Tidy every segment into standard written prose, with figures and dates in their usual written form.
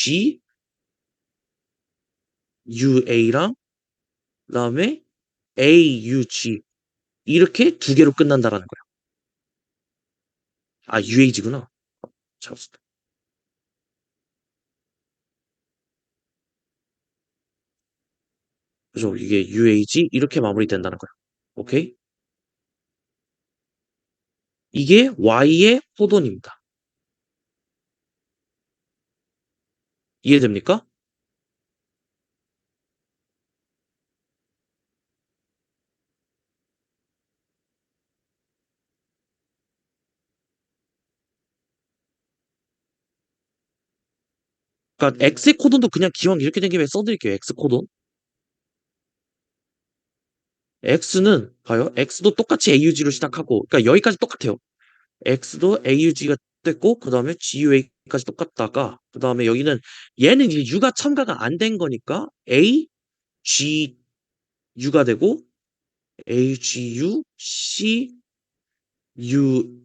G, UA랑 그다음에 AUG 이렇게 두 개로 끝난다라는 거야. 아, UAG구나. 잘했어. 그죠? 이게 UAG 이렇게 마무리된다는 거야. 오케이? 이게 Y의 포돈입니다. 이해됩니까? 그러니까 X의 코돈도 그냥 기왕 이렇게 된 김에 써드릴게요. X 코돈. X는 봐요. X도 똑같이 AUG로 시작하고, 그러니까 여기까지 똑같아요. X도 AUG가 됐고, 그 다음에 GUA까지 똑같다가, 그 다음에 여기는 얘는 이제 U가 첨가가 안 된 거니까 A, G, U가 되고 A, G, U, C, U,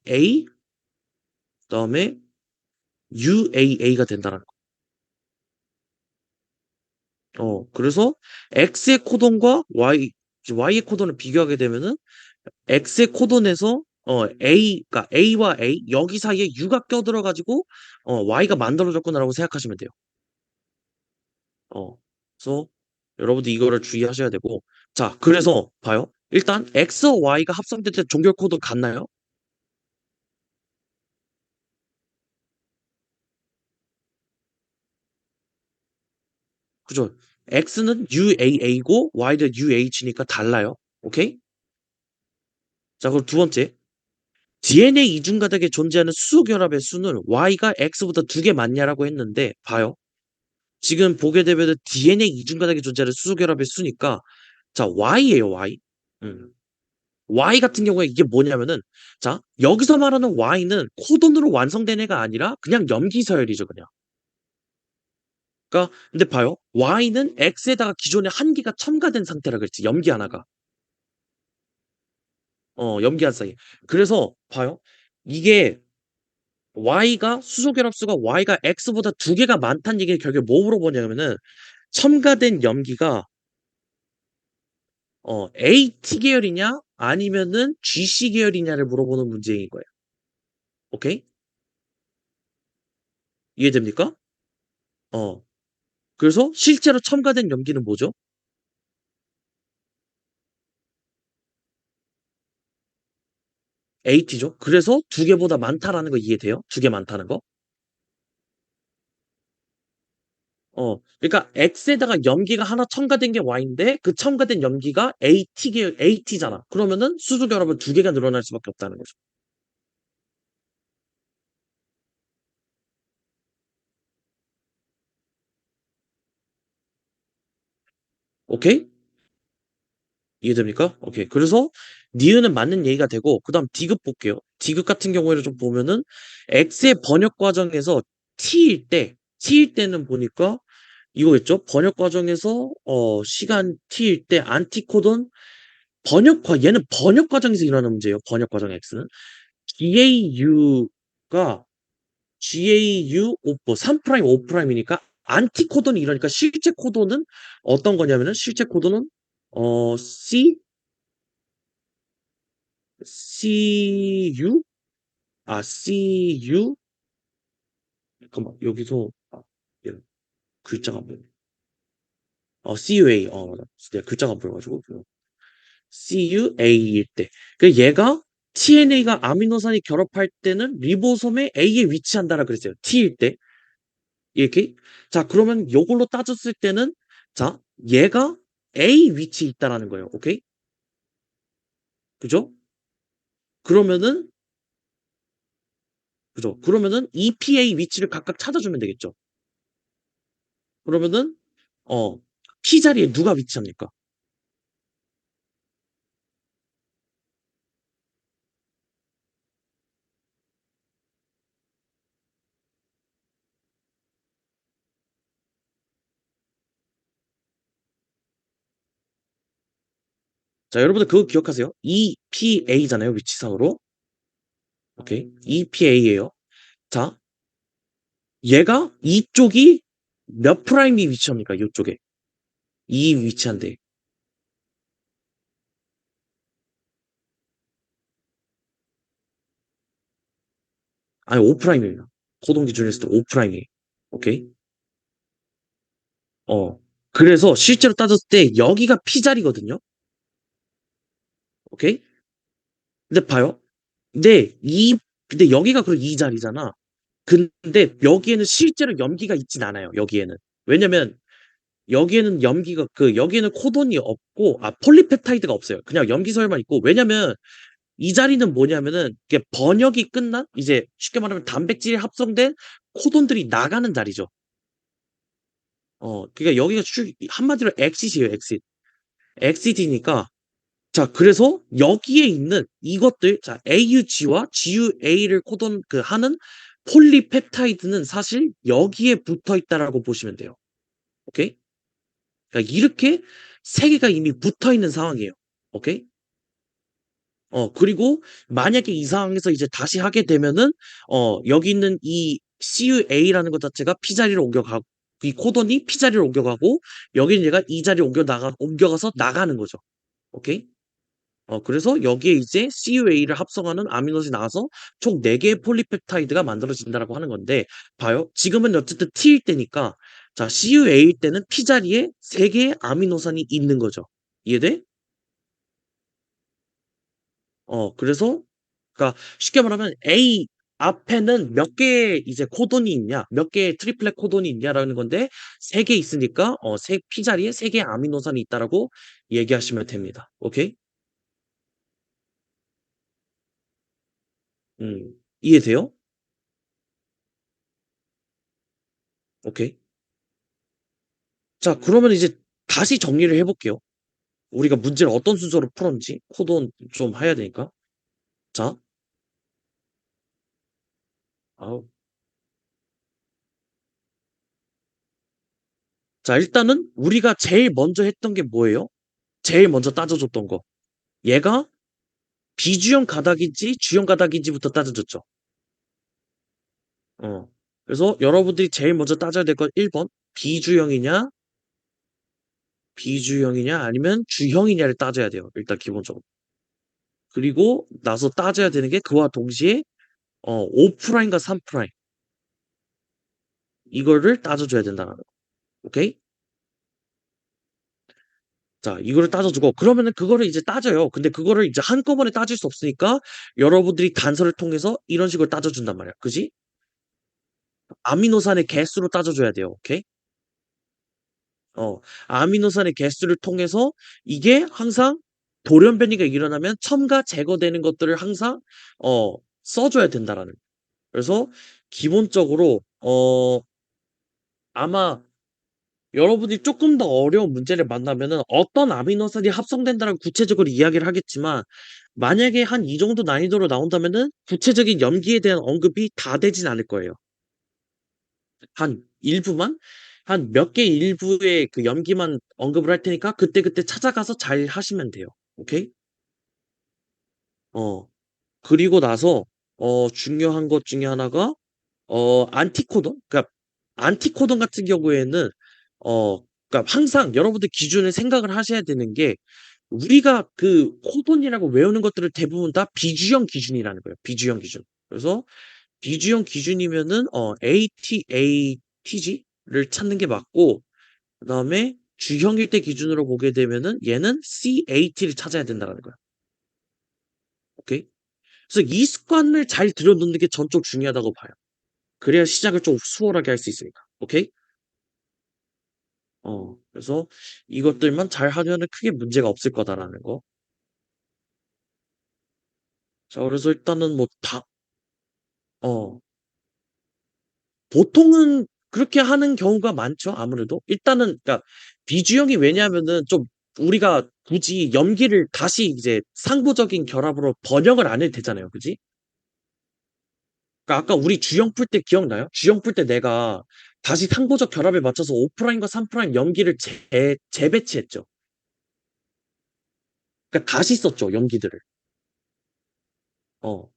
A, 그 다음에 UAA가 된다는 거. 그래서 X의 코돈과 Y의 코돈을 비교하게 되면은 X의 코돈에서 그러니까 A와 A 여기 사이에 U가 껴들어가지고 Y가 만들어졌구나라고 생각하시면 돼요. 그래서 여러분들 이거를 주의하셔야 되고 자 그래서 봐요. 일단 X와 Y가 합성될 때 종결 코드 같나요? 그죠? X는 UAA고 Y는 UH니까 달라요. 오케이? 자 그럼 두 번째 DNA 이중 가닥에 존재하는 수소 결합의 수는 Y가 X보다 두 개 많냐라고 했는데 봐요. 지금 보게 되면은 DNA 이중 가닥에 존재하는 수소 결합의 수니까 자 Y예요 Y. 음. Y 같은 경우에 이게 뭐냐면은 자 여기서 말하는 Y는 코돈으로 완성된 애가 아니라 그냥 염기 서열이죠 그냥. 그러니까 근데 봐요. Y는 X에다가 기존에 한 개가 첨가된 상태라 그랬지 염기 하나가. 염기 한 사이. 그래서 봐요. 이게 Y가 수소 결합수가 Y가 X보다 두 개가 많다는 얘기를 결국에 뭐 물어보냐면은 첨가된 염기가 AT 계열이냐 아니면은 GC 계열이냐를 물어보는 문제인 거예요. 오케이? 이해됩니까? 어. 그래서 실제로 첨가된 염기는 뭐죠? AT죠. 그래서 두 개보다 많다라는 거 이해돼요? 두 개 많다는 거? 그러니까 X에다가 염기가 하나 첨가된 게 Y인데 그 첨가된 염기가 AT 계열 AT잖아. 그러면은 수소 결합은 두 개가 늘어날 수밖에 없다는 거죠. 오케이? 이해됩니까? 오케이. 그래서 니은은 맞는 얘기가 되고 그다음 디귿 볼게요. 디귿 같은 경우에는 좀 보면은 X의 번역 과정에서 T일 때는 보니까 이거겠죠? 번역 과정에서 시간 T일 때 안티코돈 얘는 번역 과정에서 일어나는 문제예요. 번역 과정 X는 GAU가 GAU 3' 5'이니까 안티코돈이 이러니까 실제 코돈은 어떤 거냐면은 실제 코돈은 C CU? CU? 잠깐만, 여기서, 예, 글자가 안 보여. CUA. 맞아. 내가 글자가 안 보여가지고. CUA일 때. 그 얘가 TNA가 아미노산이 결합할 때는 리보솜에 A에 위치한다라 그랬어요. T일 때. 이렇게. 자, 그러면 요걸로 따졌을 때는, 자, 얘가 A 위치에 있다라는 거예요. 오케이? 그죠? 그러면은, 그죠? 그러면은 EPA 위치를 각각 찾아주면 되겠죠. 그러면은 어 P 자리에 누가 위치합니까? 자, 여러분들 그거 기억하세요. EPA잖아요, 위치상으로. 오케이. EPA예요. 자, 얘가 이쪽이 몇 프라임이 위치합니까? 요쪽에. 이 위치한데. 아니 5 프라임입니다. 코동 기준으로 했을 때 5 프라임이에요. 오케이? 어. 그래서 실제로 따졌을 때 여기가 P 자리거든요. 오케이? 근데 봐요. 근데 여기가 그럼 이 자리잖아. 근데 여기에는 실제로 염기가 있진 않아요, 여기에는. 왜냐면 여기에는 코돈이 없고 폴리펩타이드가 없어요. 그냥 염기서열만 있고 왜냐면 이 자리는 뭐냐면은 이게 번역이 끝난 이제 쉽게 말하면 단백질이 합성된 코돈들이 나가는 자리죠. 그러니까 여기가 한마디로 엑싯이에요, 엑싯. 엑싯이니까 자 그래서 여기에 있는 이것들 자 AUG와 GUA를 코돈 하는 폴리펩타이드는 사실 여기에 붙어 있다라고 보시면 돼요. 오케이? 그러니까 이렇게 세 개가 이미 붙어 있는 상황이에요. 오케이? 그리고 만약에 이 상황에서 이제 다시 하게 되면은 여기 있는 이 CUA라는 것 자체가 P 자리로 옮겨가고 이 코돈이 P 자리로 옮겨가고 여기는 얘가 E 자리로 옮겨가서 나가는 거죠. 오케이? 그래서 여기에 이제 CUA를 합성하는 아미노산이 나와서 총 4 개의 폴리펩타이드가 만들어진다라고 하는 건데 봐요. 지금은 어쨌든 T일 때니까 자 CUA일 때는 P 자리에 3 개의 아미노산이 있는 거죠. 이해돼? 그래서 그러니까 쉽게 말하면 A 앞에는 몇 개의 이제 코돈이 있냐, 몇 개의 트리플렛 코돈이 있냐라는 건데 3개 있으니까 세 P 자리에 3 개의 아미노산이 있다라고 얘기하시면 됩니다. 오케이? 이해돼요? 오케이. 자 그러면 이제 다시 정리를 해 볼게요. 우리가 문제를 어떤 순서로 풀었는지 코돈 좀 해야 되니까. 자, 아우. 자 일단은 우리가 제일 먼저 했던 게 뭐예요? 제일 먼저 따져 줬던 거. 얘가 비주형 가닥인지 주형 가닥인지부터 따져 줬죠. 어. 그래서 여러분들이 제일 먼저 따져야 될 건 1 번 비주형이냐 비주형이냐 아니면 주형이냐를 따져야 돼요, 일단 기본적으로. 그리고 나서 따져야 되는 게 그와 동시에 5 프라임과 3 프라임 이거를 따져 줘야 된다는 거. 오케이? 자 이거를 따져 주고 그러면은 그거를 이제 따져요. 근데 그거를 이제 한꺼번에 따질 수 없으니까 여러분들이 단서를 통해서 이런 식으로 따져 준단 말이야. 그지? 아미노산의 개수로 따져 줘야 돼요. 오케이? 어. 아미노산의 개수를 통해서 이게 항상 돌연변이가 일어나면 첨가 제거되는 것들을 항상 써 줘야 된다라는 그래서 기본적으로 아마 여러분이 쪼끔 더 어려운 문제를 만나면은 어떤 아미노산이 합성된다라고 구체적으로 이야기를 하겠지만 만약에 한 이 정도 난이도로 나온다면은 구체적인 염기에 대한 언급이 다 되진 않을 거예요. 한 일부만 한 몇 개 일부의 그 염기만 언급을 할 테니까 그때그때 찾아가서 잘 하시면 돼요. 오케이? 어. 그리고 나서 중요한 것 중에 하나가 안티코돈? 그러니까 안티코돈 같은 경우에는 어 그러니까 항상 여러분들 기준을 생각을 하셔야 되는 게 우리가 그 코돈이라고 외우는 것들을 대부분 다 비주형 기준이라는 거예요, 비주형 기준. 그래서 비주형 기준이면은 ATATG를 찾는 게 맞고 그다음에 주형일 때 기준으로 보게 되면은 얘는 CAT를 찾아야 된다라는 거야. 오케이? 그래서 이 습관을 잘 들여 놓는 게 전 좀 중요하다고 봐요. 그래야 시작을 좀 수월하게 할 수 있으니까. 오케이? 그래서 이것들만 잘 하면은 크게 문제가 없을 거다라는 거. 자 그래서 일단은 뭐 다 어 보통은 그렇게 하는 경우가 많죠 아무래도. 일단은 그러니까 비주형이 왜냐하면은 좀 우리가 굳이 염기를 다시 이제 상부적인 결합으로 번역을 안 해도 되잖아요. 그지? 그러니까 아까 우리 주형 풀 때 기억나요? 주형 풀 때 내가 다시 상부적 결합에 맞춰서 5 프라임과 3 프라임 염기를 재배치했죠. 그러니까 다시 썼죠 염기들을. 어.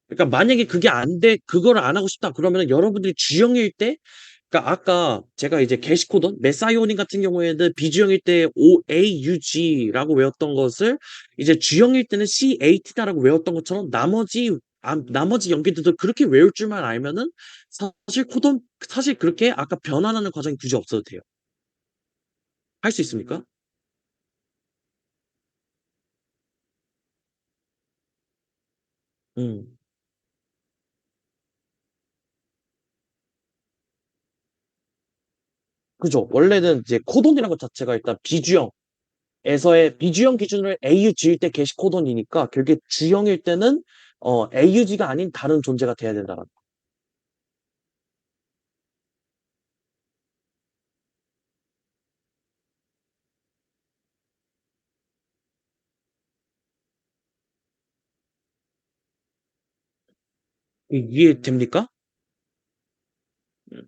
그러니까 만약에 그게 안 돼 그거를 안 하고 싶다 그러면은 여러분들이 G형일 때 그러니까 아까 제가 이제 게시코던 메사이오닌 같은 경우에는 B주형일 때 OAUG라고 외웠던 것을 이제 G형일 때는 CAT다라고 외웠던 것처럼 나머지 연기들도 그렇게 외울 줄만 알면은 사실 그렇게 아까 변환하는 과정이 굳이 없어도 돼요. 할 수 있습니까? 음. 그죠. 원래는 이제 코돈이라는 것 자체가 일단 B주형에서의 B주형 기준으로 AUG일 때 게시 코돈이니까 결국에 G형일 때는 AUG가 아닌 다른 존재가 돼야 된다라는 거. 이해됩니까? 음.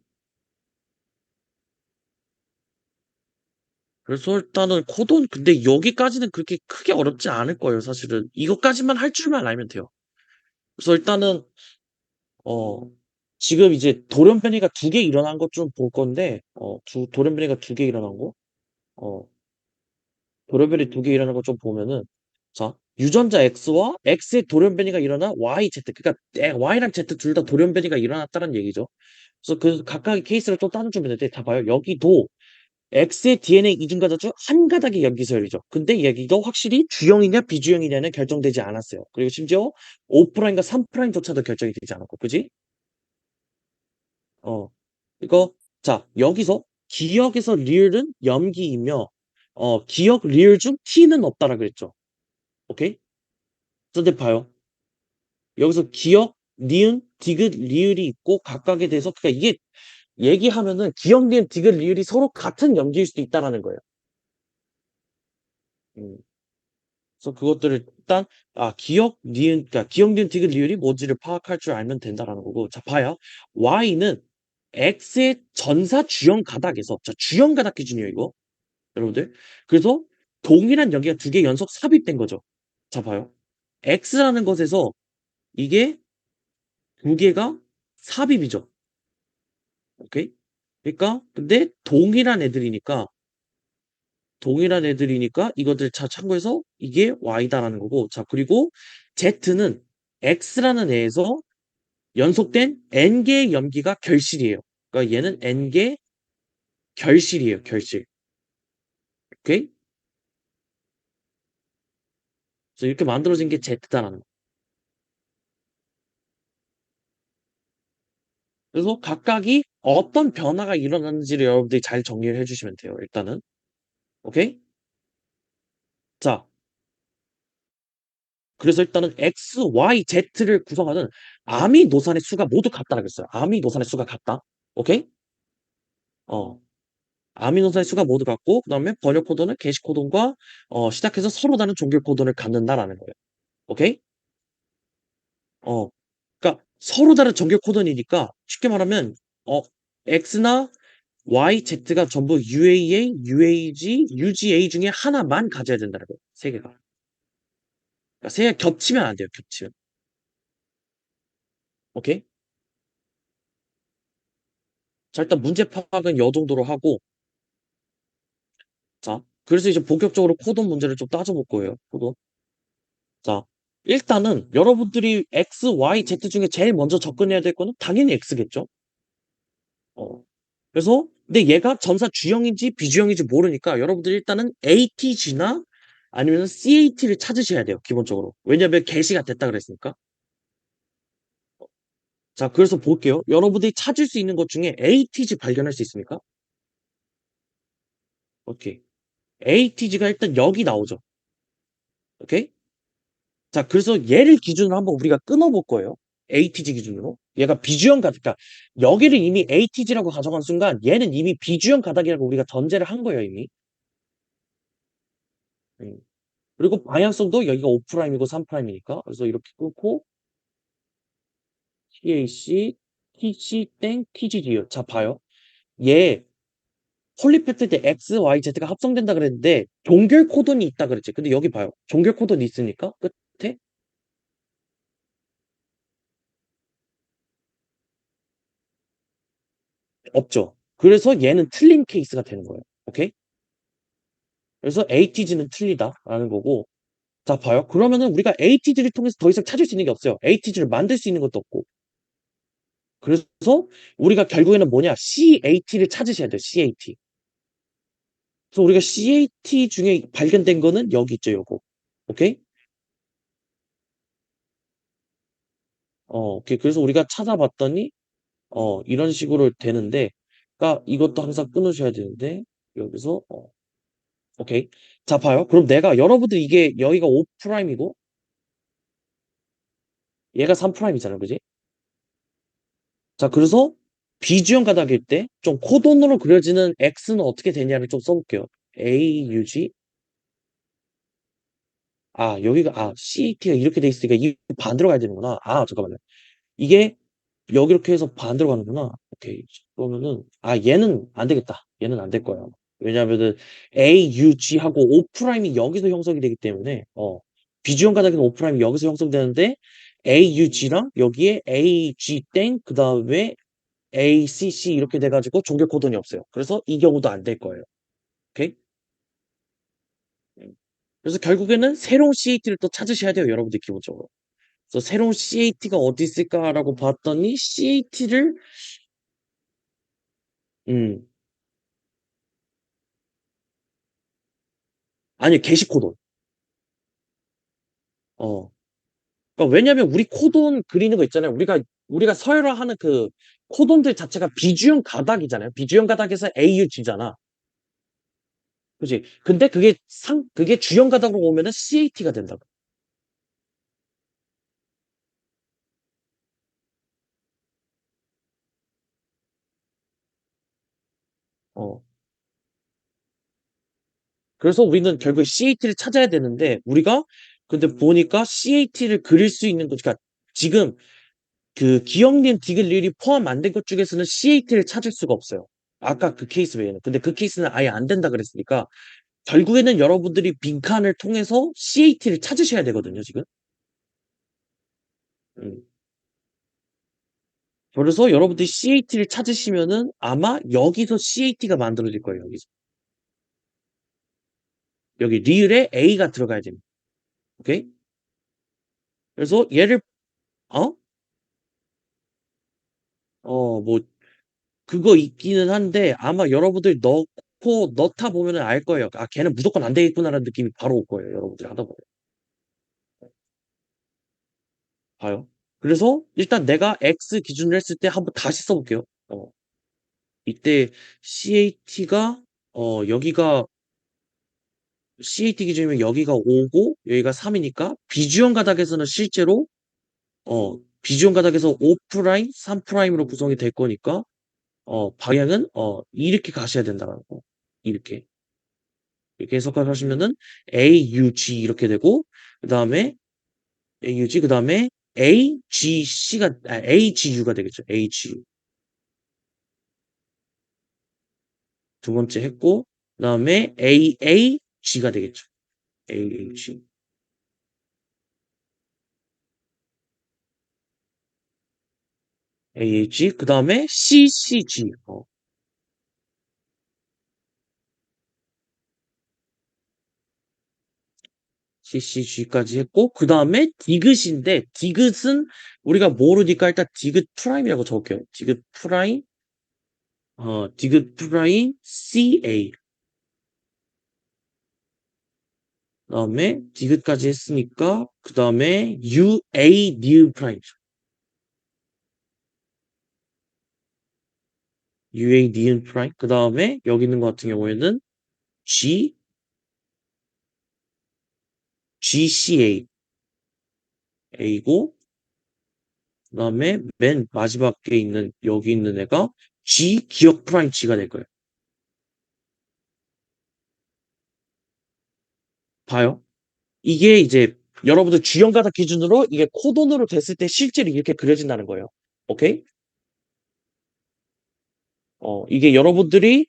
그래서 일단은 코돈 근데 여기까지는 그렇게 크게 어렵지 않을 거예요, 사실은. 이것까지만 할 줄만 알면 돼요. 그래서 일단은 어 지금 이제 돌연변이가 두 개 일어난 것 좀 볼 건데 돌연변이가 두 개 일어난 거? 어 돌연변이 두 개 일어난 거 좀 보면은 자 유전자 X와 X의 돌연변이가 일어나 Y, Z 그러니까 Y랑 Z 둘 다 돌연변이가 일어났다는 얘기죠. 그래서 그 각각의 케이스를 또 따져주면 되는데 자 봐요. 여기도 X의 DNA 이중 가닥 중 한 가닥이 염기서열이죠. 근데 여기도 확실히 G형이냐 B주형이냐는 결정되지 않았어요. 그리고 심지어 5'과 3'조차도 결정이 되지 않았고 그지? 어. 이거 자 여기서 기억에서 리을은 염기이며 기억 리을 중 T는 없다라 그랬죠. 오케이? 근데 봐요. 여기서 기억, 니은, 디귿, 리을이 있고 각각에 대해서 그러니까 이게 얘기하면은 기억, 니은, 디귿, 리을이 서로 같은 염기일 수도 있다라는 거예요. 음. 그래서 그것들을 일단 기억, 니은 그러니까 기억, 니은, 디귿, 리을이 뭔지를 파악할 줄 알면 된다라는 거고. 자 봐요. Y는 X의 전사 주형 가닥에서 자 주형 가닥 기준이에요 이거. 여러분들. 그래서 동일한 연기가 두 개 연속 삽입된 거죠. 자 봐요. X라는 것에서 이게 두 개가 삽입이죠. 오케이? 그러니까 근데 동일한 애들이니까 이것들 자 참고해서 이게 Y다라는 거고. 자 그리고 Z는 X라는 애에서 연속된 N개의 염기가 결실이에요. 그러니까 얘는 N개 결실이에요. 결실. 오케이? 그래서 이렇게 만들어진 게 Z다라는 거. 그래서 각각이 어떤 변화가 일어났는지를 여러분들이 잘 정리를 해 주시면 돼요, 일단은. 오케이? 자, 그래서 일단은 X, Y, Z를 구성하는 아미노산의 수가 모두 같다라고 했어요. 아미노산의 수가 같다. 오케이? 어. 아미노산의 수가 모두 같고 그다음에 번역 코드는 게시 코드과 시작해서 서로 다른 종결 코드를 갖는다라는 거예요. 오케이? 어. 그러니까 서로 다른 정결 코드이니까 쉽게 말하면 X나 Y, Z가 전부 UAA, UAG, UGA 중에 하나만 가져야 된다는 거예요. 세 개가. 그러니까 세 개가 겹치면 안 돼요. 겹치면. 오케이? 자, 일단 문제 파악은 요 정도로 하고 자, 그래서 이제 본격적으로 코드 문제를 좀 따져볼 거예요. 코드. 자, 일단은 여러분들이 X, Y, Z 중에 제일 먼저 접근해야 될 거는 당연히 X겠죠. 어. 그래서 근데 얘가 전사 G형인지 B주형인지 모르니까 여러분들이 일단은 ATG나 아니면 CAT를 찾으셔야 돼요. 기본적으로. 왜냐면 게시가 됐다 그랬으니까. 자, 그래서 볼게요. 여러분들이 찾을 수 있는 것 중에 ATG 발견할 수 있습니까? 오케이. ATG가 일단 여기 나오죠. 오케이? 자, 그래서 얘를 기준으로 한번 우리가 끊어볼 거예요. ATG 기준으로. 얘가 비주형 가닥, 그러니까 여기를 이미 ATG라고 가져간 순간 얘는 이미 비주형 가닥이라고 우리가 전제를 한 거예요, 이미. 음. 그리고 방향성도 여기가 5'이고 3'이니까. 그래서 이렇게 끊고 TAC, TC 땡 TGD요. 자, 봐요. 얘 폴리페프타이드 X, Y, Z가 합성된다 그랬는데 종결 코돈이 있다 그랬지. 근데 여기 봐요. 종결 코돈이 있으니까 끝에 없죠. 그래서 얘는 틀린 케이스가 되는 거예요. 오케이? 그래서 ATG는 틀리다라는 거고 자 봐요. 그러면은 우리가 ATG를 통해서 더 이상 찾을 수 있는 게 없어요. ATG를 만들 수 있는 것도 없고. 그래서 우리가 결국에는 뭐냐? CAT를 찾으셔야 돼요. CAT. 그래서 우리가 CAT 중에 발견된 거는 여기 있죠, 요거. 오케이? 오케이. 그래서 우리가 찾아봤더니 이런 식으로 되는데 그러니까 이것도 항상 끊으셔야 되는데 여기서 오케이. 자 봐요. 그럼 내가 여러분들 이게 여기가 5 프라임이고 얘가 3 프라임이잖아요. 그지? 자 그래서 비주형 가닥일 때 좀 코돈으로 그려지는 X는 어떻게 되냐를 좀 써볼게요. AUG 여기가 CAT가 이렇게 돼 있으니까 이 반대로 가야 되는구나. 잠깐만요. 이게 여기 이렇게 해서 반대로 가는구나. 오케이. 그러면은 얘는 안 되겠다. 얘는 안 될 거야. 왜냐하면은 AUG하고 O 프라임이 여기서 형성이 되기 때문에 비주형 가닥에는 O 프라임이 여기서 형성되는데 AUG랑 여기에 AG 땡 그다음에 ACC 이렇게 돼가지고 종결 코돈이 없어요. 그래서 이 경우도 안 될 거예요. 오케이? 그래서 결국에는 새로운 CAT를 또 찾으셔야 돼요, 여러분들 기본적으로. 그래서 새로운 CAT가 어디 있을까라고 봤더니 CAT를 음 아니 게시 코돈. 어. 그러니까 왜냐면 우리 코돈 그리는 거 있잖아요. 우리가 서열화하는 그 코돈들 자체가 비주형 가닥이잖아요. 비주형 가닥에서 AUG잖아. 그지? 근데 그게 주형 가닥으로 오면은 CAT가 된다고. 어. 그래서 우리는 결국 CAT를 찾아야 되는데 우리가 근데 보니까 CAT를 그릴 수 있는 것 그러니까 지금 그 기억님, 디귿, 리을이 포함 안 된 것 중에서는 CAT를 찾을 수가 없어요. 아까 그 케이스 외에는. 근데 그 케이스는 아예 안 된다 그랬으니까 결국에는 여러분들이 빈칸을 통해서 CAT를 찾으셔야 되거든요, 지금. 음. 그래서 여러분들이 CAT를 찾으시면은 아마 여기서 CAT가 만들어질 거예요, 여기서. 여기 리을에 A가 들어가야 됩니다. 오케이? 그래서 얘를 어? 뭐 그거 있기는 한데 아마 여러분들 넣다 보면은 알 거예요. 걔는 무조건 안 되겠구나라는 느낌이 바로 올 거예요. 여러분들이 하다 보면. 봐요. 그래서 일단 내가 X 기준으로 했을 때 한번 다시 써볼게요. 이때 CAT가 여기가 CAT 기준이면 여기가 5고 여기가 3이니까 비주형 가닥에서는 실제로 비주형 가닥에서 5 프라임, 3 프라임으로 구성이 될 거니까 방향은 이렇게 가셔야 된다는 거. 이렇게. 이렇게 해석을 하시면은 AUG 이렇게 되고 그다음에 AUG 그다음에 AGU가 되겠죠. AGU. 두 번째 했고 그다음에 AAG가 되겠죠. AAG. AAG 그다음에 CCG. CCG까지 했고 그다음에 디귿인데 디귿은 우리가 모르니까 일단 디귿 프라임이라고 적을게요. 디귿 프라임 CA 그다음에 디귿까지 했으니까 그다음에 UA 니은 프라임이죠. UA 니은 프라임 그다음에 여기 있는 것 같은 경우에는 G GCA A고 그다음에 맨 마지막에 있는 여기 있는 애가 G 기억 프라임 G가 될 거예요. 봐요. 이게 이제 여러분들 주형 가닥 기준으로 이게 코돈으로 됐을 때 실제로 이렇게 그려진다는 거예요. 오케이? 이게 여러분들이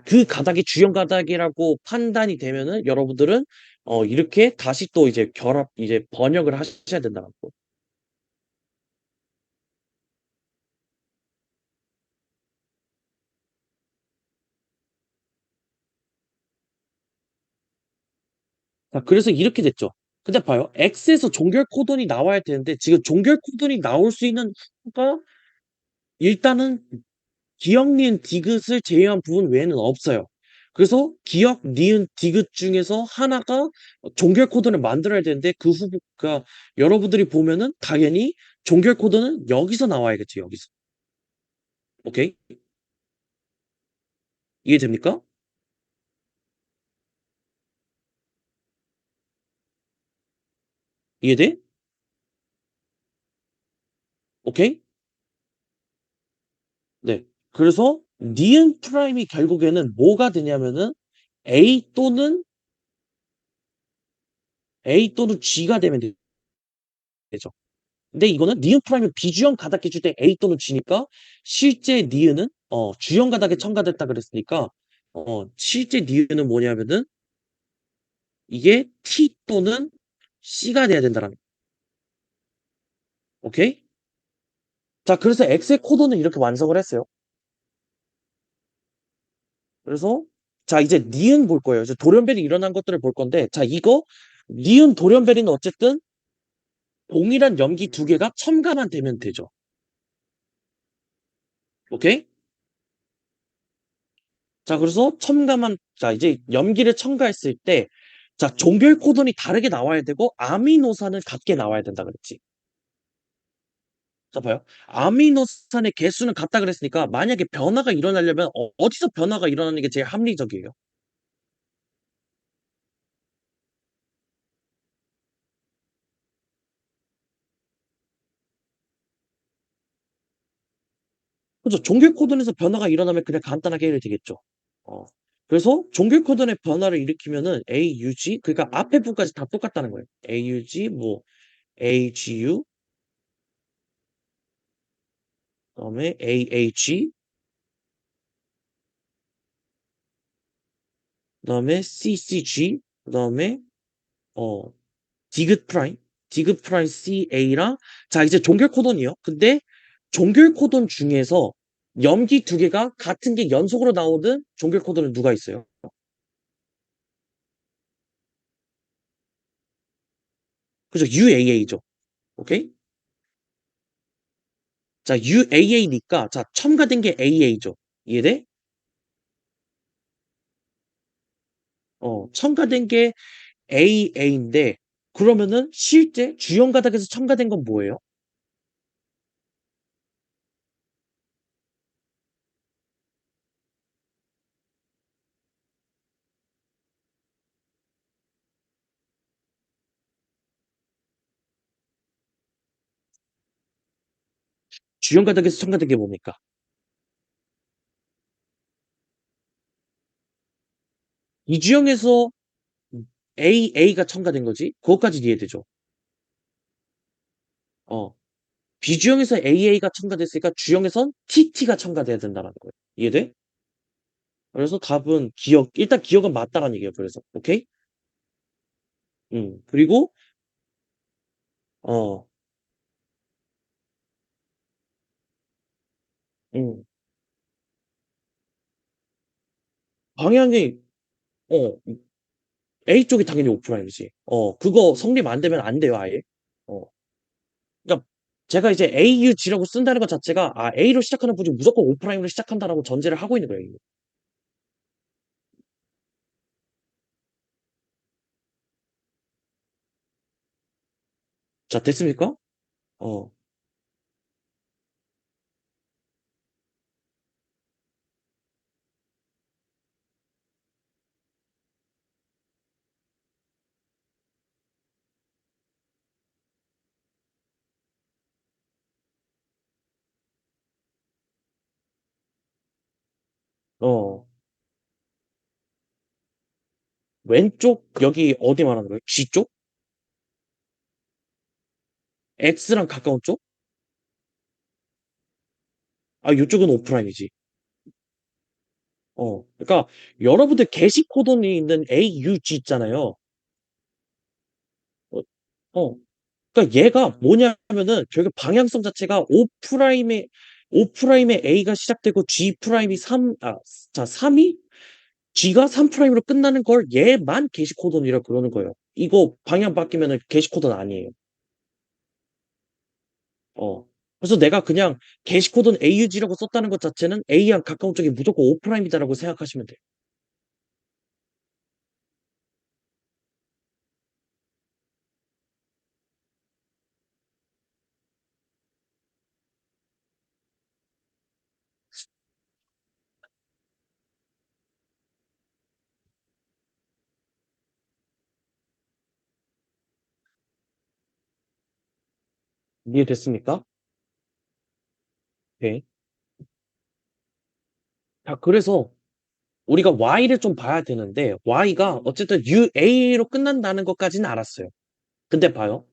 그 가닥이 주형 가닥이라고 판단이 되면은 여러분들은 이렇게 다시 또 이제 이제 번역을 하셔야 된다는 거. 자 그래서 이렇게 됐죠. 근데 봐요. X에서 종결 코돈이 나와야 되는데 지금 종결 코돈이 나올 수 있는 수가 일단은 기억, 니은, 디귿을 제외한 부분 외에는 없어요. 그래서 기억, 니은, 디귿 중에서 하나가 종결 코드를 만들어야 되는데 그 후보가 여러분들이 보면은 당연히 종결 코드는 여기서 나와야겠죠, 여기서. 오케이? 이해됩니까? 이해돼? 오케이? 네. 그래서 니은 프라임이 결국에는 뭐가 되냐면은 A 또는 A 또는 G가 되면 되죠. 근데 이거는 니은 프라임을 비주형 가닥해 줄 때 A 또는 G니까 실제 니은은 주형 가닥에 첨가됐다 그랬으니까 실제 니은은 뭐냐면은 이게 T 또는 C가 돼야 된다라는 거. 오케이? 자, 그래서 X의 코드는 이렇게 완성을 했어요. 그래서 자, 이제 니은 볼 거예요. 이제 돌연변이 일어난 것들을 볼 건데 자, 이거 니은 돌연변이는 어쨌든 동일한 염기 두 개가 첨가만 되면 되죠. 오케이? 자 그래서 첨가만 자 이제 염기를 첨가했을 때 자 종결 코돈이 다르게 나와야 되고 아미노산은 같게 나와야 된다 그랬지. 자 봐요. 아미노산의 개수는 같다 그랬으니까 만약에 변화가 일어나려면 어디서 변화가 일어나는 게 제일 합리적이에요? 그죠. 종결 코돈에서 변화가 일어나면 그냥 간단하게 해결이 되겠죠. 어. 그래서 종결 코돈의 변화를 일으키면은 AUG 그러니까 앞에 부분까지 다 똑같다는 거예요. AUG 뭐 AGU 그다음에 AH 그다음에 CCG 그다음에 어 디귿 프라임, 디귿 프라임 CA랑 자 이제 종결 코돈이요. 근데 종결 코돈 중에서 염기 두 개가 같은 게 연속으로 나오는 종결 코돈은 누가 있어요? 그죠. UAA죠. 오케이? 자 UAA니까 자 첨가된 게 AA죠. 이해돼? 첨가된 게 AA인데 그러면은 실제 주형 가닥에서 첨가된 건 뭐예요? 주형 가닥에서 첨가된 게 뭡니까? 이주형에서 AA가 첨가된 거지? 그것까지 이해되죠? 어. 비주형에서 AA가 첨가됐으니까 주형에선 TT가 첨가돼야 된다는 거예요. 이해돼? 그래서 답은 기억. 일단 기억은 맞다라는 얘기예요. 그래서 오케이? 그리고 어, 음, 방향이 어 A 쪽이 당연히 오프라인이지. 그거 성립 안 되면 안 돼요, 아예. 어, 그러니까 제가 이제 AUG라고 쓴다는 것 자체가 A로 시작하는 문제 무조건 오프라인으로 시작한다라고 전제를 하고 있는 거예요. 이미. 자, 됐습니까? 어, 어, 왼쪽 여기 어디 말하는 거예요? G 쪽? X랑 가까운 쪽? 요쪽은 오프라인이지. 그러니까 여러분들 게시 코돈이 있는 AUG 있잖아요. 어, 어. 그러니까 얘가 뭐냐면은 결국 방향성 자체가 O 프라임에 A가 시작되고 G 프라임이 3, 자, 3이 G가 3'으로 끝나는 걸 얘만 게시 코돈이라 그러는 거예요. 이거 방향 바뀌면은 게시 코돈 아니에요. 어. 그래서 내가 그냥 게시 코드는 AUG라고 썼다는 것 자체는 A랑 가까운 쪽이 무조건 O 프라임이다라고 생각하시면 돼요. 이해됐습니까? 네. 자, 그래서 우리가 Y를 좀 봐야 되는데 Y가 어쨌든 UA로 끝난다는 것까지는 알았어요. 근데 봐요.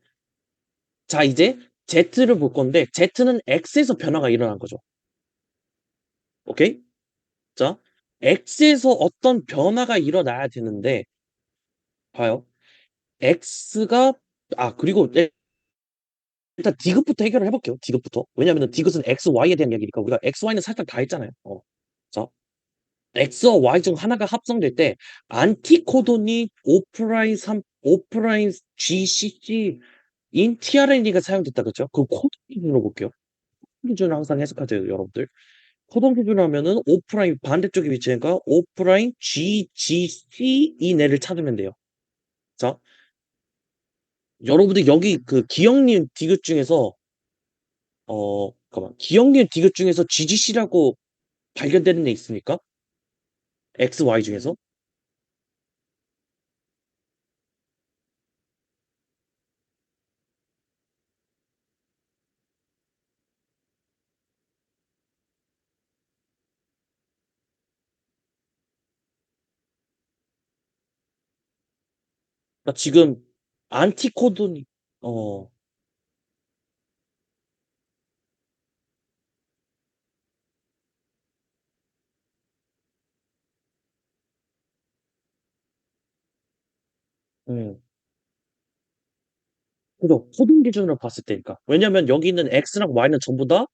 자, 이제 Z를 볼 건데 Z는 X에서 변화가 일어난 거죠. 오케이? 자, X에서 어떤 변화가 일어나야 되는데 봐요. X가 그리고 일단 디귿부터 해결을 해볼게요. 디귿부터. 왜냐면은 디귿은 X, Y에 대한 이야기니까 우리가 X, Y는 살짝 다 했잖아요. 자, X와 Y 중 하나가 합성될 때 안티코돈이 O'3, O' GCC 인 tRNA가 사용됐다 그랬죠? 그 코돈 기준으로 볼게요. 코돈 기준을 항상 해석하세요, 여러분들. 코돈 기준으로 하면은 O' 반대쪽에 위치하니까 O' GGC 이내를 찾으면 돼요. 자, 여러분들 여기 그 기억 니은 디귿 중에서 잠깐만. 기억 니은 디귿 중에서 GGC라고 발견되는 애 있습니까? X, Y 중에서? 그러니까 지금 안티코돈이 어, 음. 그죠. 코돈 기준으로 봤을 때니까. 왜냐면 여기 있는 X랑 Y는 전부 다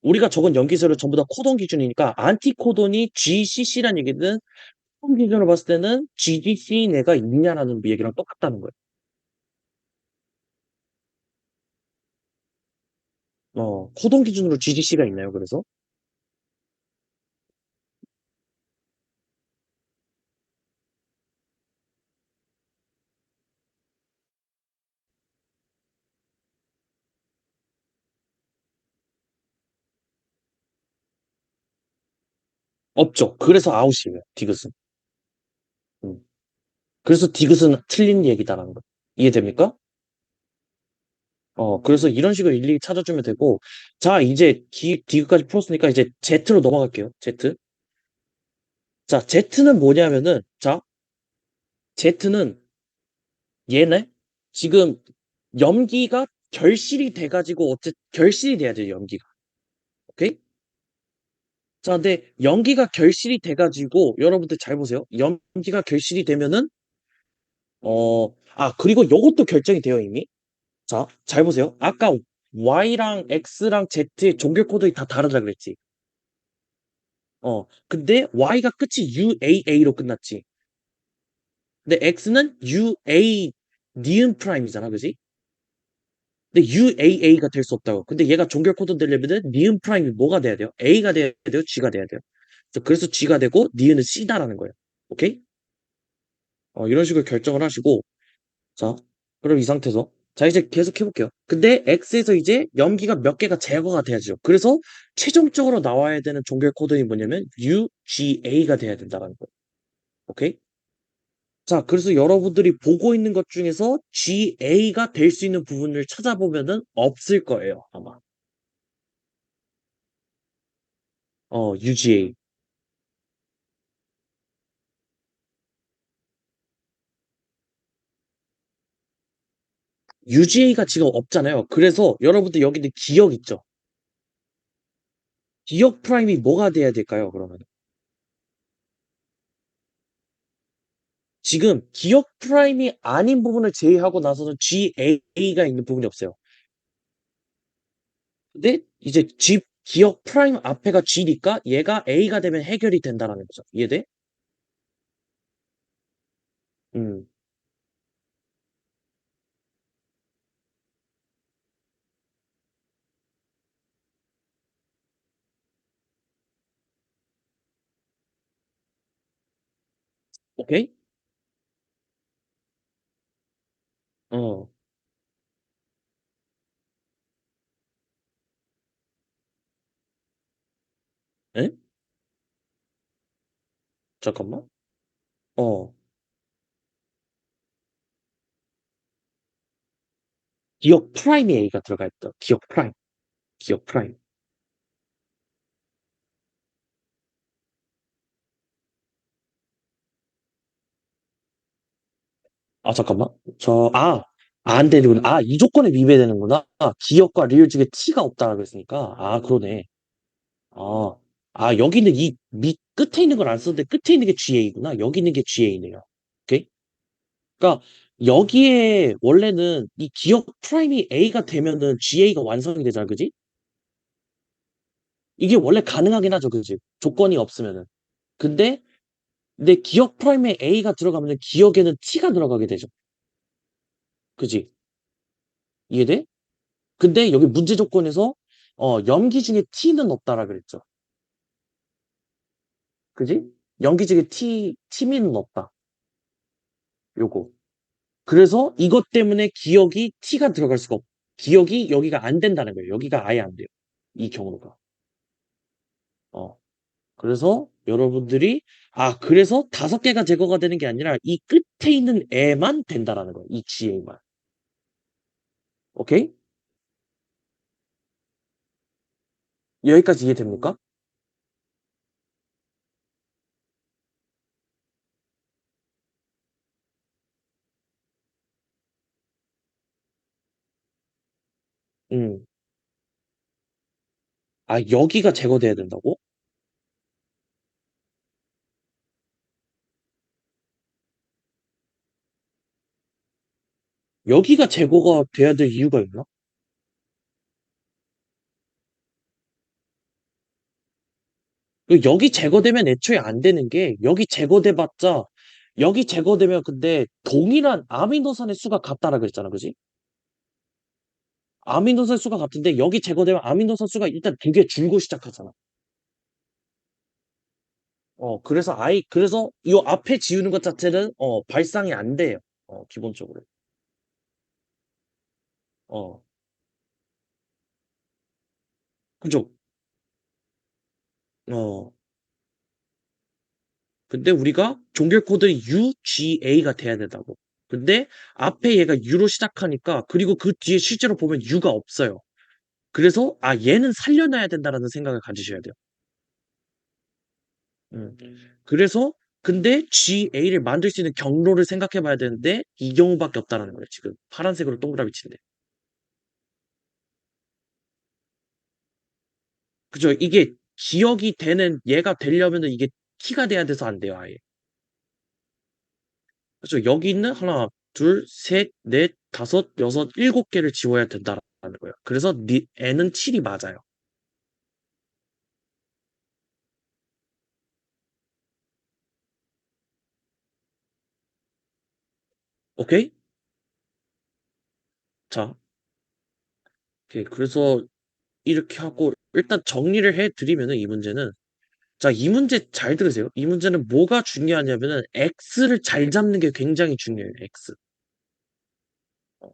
우리가 적은 연기서류 전부 다 코돈 기준이니까 안티코돈이 GCC란 얘기는 코돈 기준으로 봤을 때는 GGC 내가 있냐라는 얘기랑 똑같다는 거예요. 코돈 기준으로 GGC가 있나요, 그래서? 없죠. 그래서 아웃이에요, 디귿은. 음. 그래서 디귿은 틀린 얘기다라는 거. 이해됩니까? 그래서 이런 식으로 일일이 찾아주면 되고, 자, 이제 디귿까지 풀었으니까 이제 Z로 넘어갈게요. Z. 자, Z는 뭐냐면은, 자, Z는 얘네 지금 염기가 결실이 돼가지고 결실이 돼야 돼요, 염기가. 오케이? 자, 근데 염기가 결실이 돼가지고 여러분들 잘 보세요. 염기가 결실이 되면은 그리고 요것도 결정이 돼요, 이미. 자, 잘 보세요. 아까 Y랑 X랑 Z의 종결 코드가 다 다르다 그랬지. 근데 Y가 끝이 UAA로 끝났지. 근데 X는 UA 니은 프라임이잖아, 그지? 근데 UAA가 될 수 없다고. 근데 얘가 종결 코드 되려면은 니은 프라임이 뭐가 돼야 돼요? A가 돼야 돼요? G가 돼야 돼요? 그래서 G가 되고 니은은 C다라는 거예요. 오케이? 이런 식으로 결정을 하시고 자, 그럼 이 상태에서 자 이제 계속 해볼게요. 근데 X에서 이제 염기가 몇 개가 제거가 돼야죠. 그래서 최종적으로 나와야 되는 종결 코드는 뭐냐면 UGA가 돼야 된다는 거예요. 오케이? 자, 그래서 여러분들이 보고 있는 것 중에서 GA가 될 수 있는 부분을 찾아보면은 없을 거예요, 아마. UGA. UGA가 지금 없잖아요. 그래서 여러분들 여기 있는 기억 있죠? 기억 프라임이 뭐가 돼야 될까요, 그러면? 지금 기억 프라임이 아닌 부분을 제외하고 나서는 GA가 있는 부분이 없어요. 근데 이제 기억 프라임 앞에가 G니까 얘가 A가 되면 해결이 된다는 거죠. 이해돼? 음. 오케이? 어. 에? 잠깐만. 어. 기억 프라임에 A가 들어가 있다. 기억 프라임. 기억 프라임. 아, 잠깐만. 안 되는구나. 아, 이 조건에 위배되는구나. 아, 기억과 리을 중에 T가 없다라고 그랬으니까. 아, 그러네. 아, 여기는 이 밑 끝에 있는 걸 안 썼는데 끝에 있는 게 GA구나. 여기 있는 게 GA네요. 오케이? 그러니까 여기에 원래는 이 기억 프라임이 A가 되면은 GA가 완성이 되잖아. 그지? 이게 원래 가능하긴 하죠. 그지? 조건이 없으면은. 근데 내 기억 프라임에 A가 들어가면은 기억에는 T가 들어가게 되죠. 그지? 이해돼? 근데 여기 문제 조건에서 염기 중에 T는 없다라 그랬죠. 그지? 염기 중에 T미는 없다. 요거. 그래서 이것 때문에 기억이 T가 들어갈 수가 없. 기억이 여기가 안 된다는 거예요. 여기가 아예 안 돼요. 이 경우가. 어. 그래서 여러분들이 그래서 5개가 제거가 되는 게 아니라 이 끝에 있는 애만 된다라는 거예요. 이 GA만. 오케이? 여기까지 이해됩니까? 음. 여기가 제거돼야 된다고? 여기가 제거가 돼야 될 이유가 있나? 여기 제거되면 애초에 안 되는 게 여기 제거되면 근데 동일한 아미노산의 수가 같다라 그랬잖아. 그지? 아미노산 수가 같은데 여기 제거되면 아미노산 수가 일단 2개 줄고 시작하잖아. 그래서 이 앞에 지우는 것 자체는 발상이 안 돼요. 기본적으로. 어, 그죠? 어. 근데 우리가 종결 코드 UGA가 돼야 된다고. 근데 앞에 얘가 U로 시작하니까 그리고 그 뒤에 실제로 보면 U가 없어요. 그래서 얘는 살려놔야 된다라는 생각을 가지셔야 돼요. 음. 그래서 근데 GA를 만들 수 있는 경로를 생각해 봐야 되는데 이 경우밖에 없다라는 거예요. 지금 파란색으로 동그라미 친데. 그죠? 이게 기억이 되는 얘가 되려면은 이게 키가 돼야 돼서 안 돼요, 아예. 그죠? 여기 있는 하나, 둘, 셋, 넷, 다섯, 여섯, 7개를 지워야 된다라는 거예요. 그래서 n은 7이 맞아요. 오케이? 자, 오케이. 그래서 이렇게 하고 일단 정리를 해 드리면은 이 문제는 자, 이 문제 잘 들으세요. 이 문제는 뭐가 중요하냐면은 x를 잘 잡는 게 굉장히 중요해요. x. 어.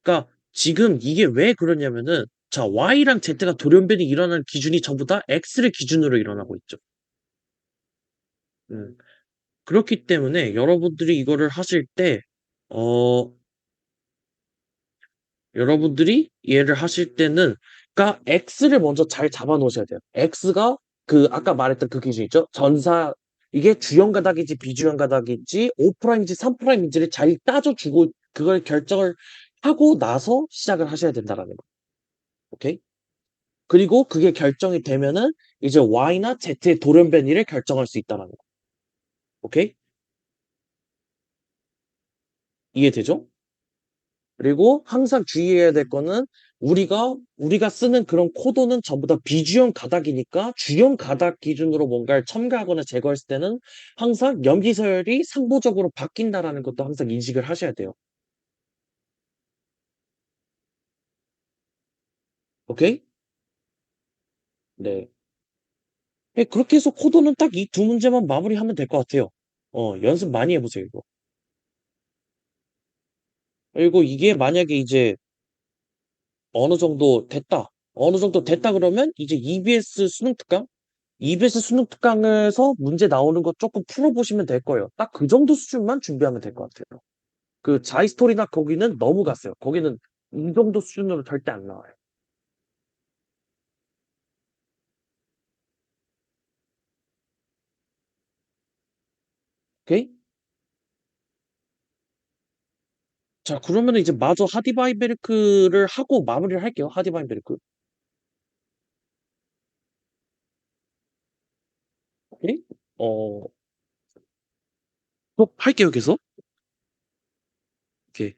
그러니까 지금 이게 왜 그러냐면은 자, y랑 z가 돌연변이 일어나는 기준이 전부 다 x를 기준으로 일어나고 있죠. 음. 그렇기 때문에 여러분들이 이거를 하실 때 어, 여러분들이 얘를 하실 때는 그러니까 x를 먼저 잘 잡아 놓으셔야 돼요. x가 그 아까 말했던 그 기준 있죠? 전사 이게 주형 가닥인지 비주형 가닥인지 O'인지 3'인지를 잘 따져주고 그걸 결정을 하고 나서 시작을 하셔야 된다라는 거. 오케이? 그리고 그게 결정이 되면은 이제 y나 z의 돌연변이를 결정할 수 있다라는 거. 오케이? 이해되죠? 그리고 항상 주의해야 될 거는 우리가 쓰는 그런 코드는 전부 다 비주형 가닥이니까 주형 가닥 기준으로 뭔가를 첨가하거나 제거했을 때는 항상 염기서열이 상보적으로 바뀐다라는 것도 항상 인식을 하셔야 돼요. 오케이? 네. 예, 그렇게 해서 코드는 딱 이 두 문제만 마무리하면 될 것 같아요. 연습 많이 해보세요, 이거. 그리고 이게 만약에 이제 어느 정도 됐다. 어느 정도 됐다 그러면 이제 EBS 수능 특강? EBS 수능 특강에서 문제 나오는 거 조금 풀어보시면 될 거예요. 딱 그 정도 수준만 준비하면 될 것 같아요. 그 자이스토리나 거기는 너무 갔어요. 거기는 이 정도 수준으로 절대 안 나와요. 오케이? 자, 그러면은 이제 마저 하디바이베르크를 하고 마무리를 할게요. 하디바이베르크. 오케이? 어, 또 할게요, 계속. 오케이.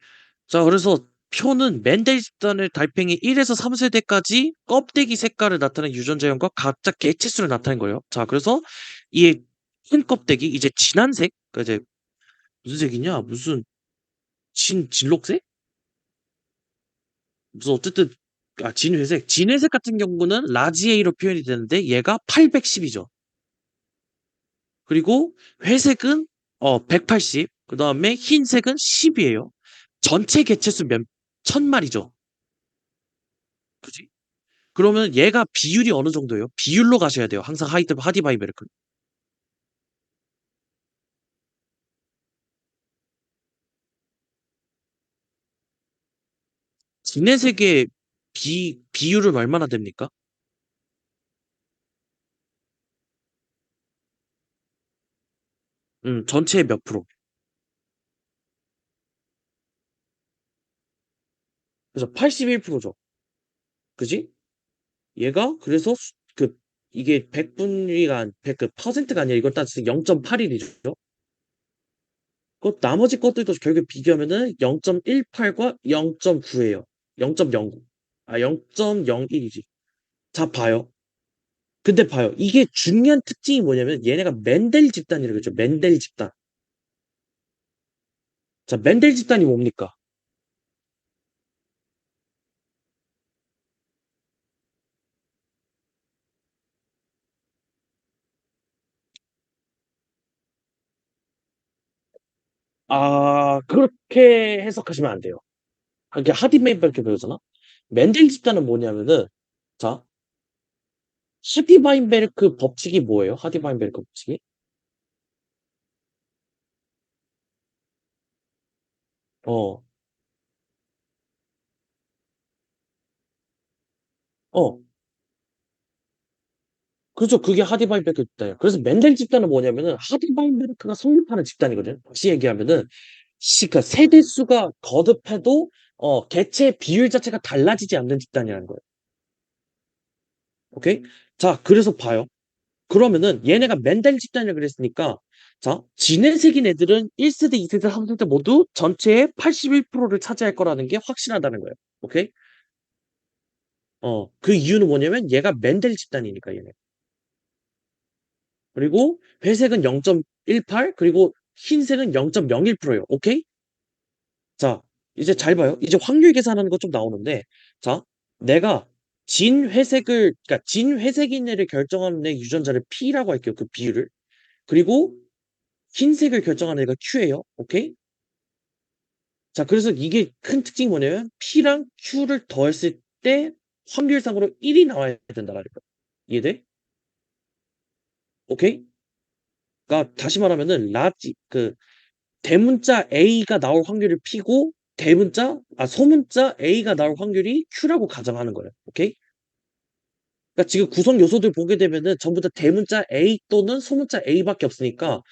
자, 그래서 표는 멘델 집단의 달팽이 1에서 3세대까지 껍데기 색깔을 나타낸 유전자 형과 각자 개체수를 나타낸 거예요. 자, 그래서 이 흰 껍데기 이제 진한 색, 그러니까 이제 무슨 색이냐? 무슨 진록색? 무슨 어쨌든 진회색. 진회색 같은 경우는 라지 A로 표현이 되는데 얘가 810이죠. 그리고 회색은 180. 그다음에 흰색은 10이에요. 전체 개체수 몇 1000마리죠. 그지? 그러면 얘가 비율이 어느 정도예요? 비율로 가셔야 돼요. 항상 하디바이베르크. 진해색의 비율은 얼마나 됩니까? 전체의 몇 프로? 그래서 81%죠. 그지? 얘가 그래서 이게 100분위가 100그 퍼센트가 아니라 이걸 따져서 0.81이죠. 그 나머지 것들도 결국에 비교하면은 0.18과 0.9예요. 0.09. 0.01이지. 자, 봐요. 근데 봐요. 이게 중요한 특징이 뭐냐면 얘네가 멘델 집단이라고 했죠. 멘델 집단. 자, 멘델 집단이 뭡니까? 그렇게 해석하시면 안 돼요. 이게 하디바인베르크 배우잖아? 멘델 집단은 뭐냐면은, 자, 하디바인베르크 법칙이 뭐예요? 하디바인베르크 법칙이? 어, 어, 그렇죠. 그게 하디바인베르크 집단이에요. 그래서 멘델 집단은 뭐냐면은, 하디바인베르크가 성립하는 집단이거든. 다시 얘기하면은, 그러니까 세대수가 거듭해도, 개체 비율 자체가 달라지지 않는 집단이라는 거예요. 오케이? 자, 그래서 봐요. 그러면은 얘네가 멘델 집단이라 그랬으니까 자, 지네색인 애들은 1세대, 2세대, 3세대 모두 전체의 81%를 차지할 거라는 게 확실하다는 거예요. 오케이? 그 이유는 뭐냐면 얘가 멘델 집단이니까 얘네. 그리고 회색은 0.18 그리고 흰색은 0.01%예요. 오케이? 자, 이제 잘 봐요. 이제 확률 계산하는 거 좀 나오는데 자, 내가 그러니까 진회색인 애를 결정하는 애 유전자를 P라고 할게요. 그 비율을. 그리고 흰색을 결정하는 애가 Q예요. 오케이? 자, 그래서 이게 큰 특징이 뭐냐면 P랑 Q를 더했을 때 확률상으로 1이 나와야 된다라는 거야. 이해돼? 오케이? 그러니까 다시 말하면은 대문자 A가 나올 확률을 P고 소문자 A가 나올 확률이 Q라고 가정하는 거예요. 오케이? 그러니까 지금 구성 요소들 보게 되면은 전부 다 대문자 A 또는 소문자 A밖에 없으니까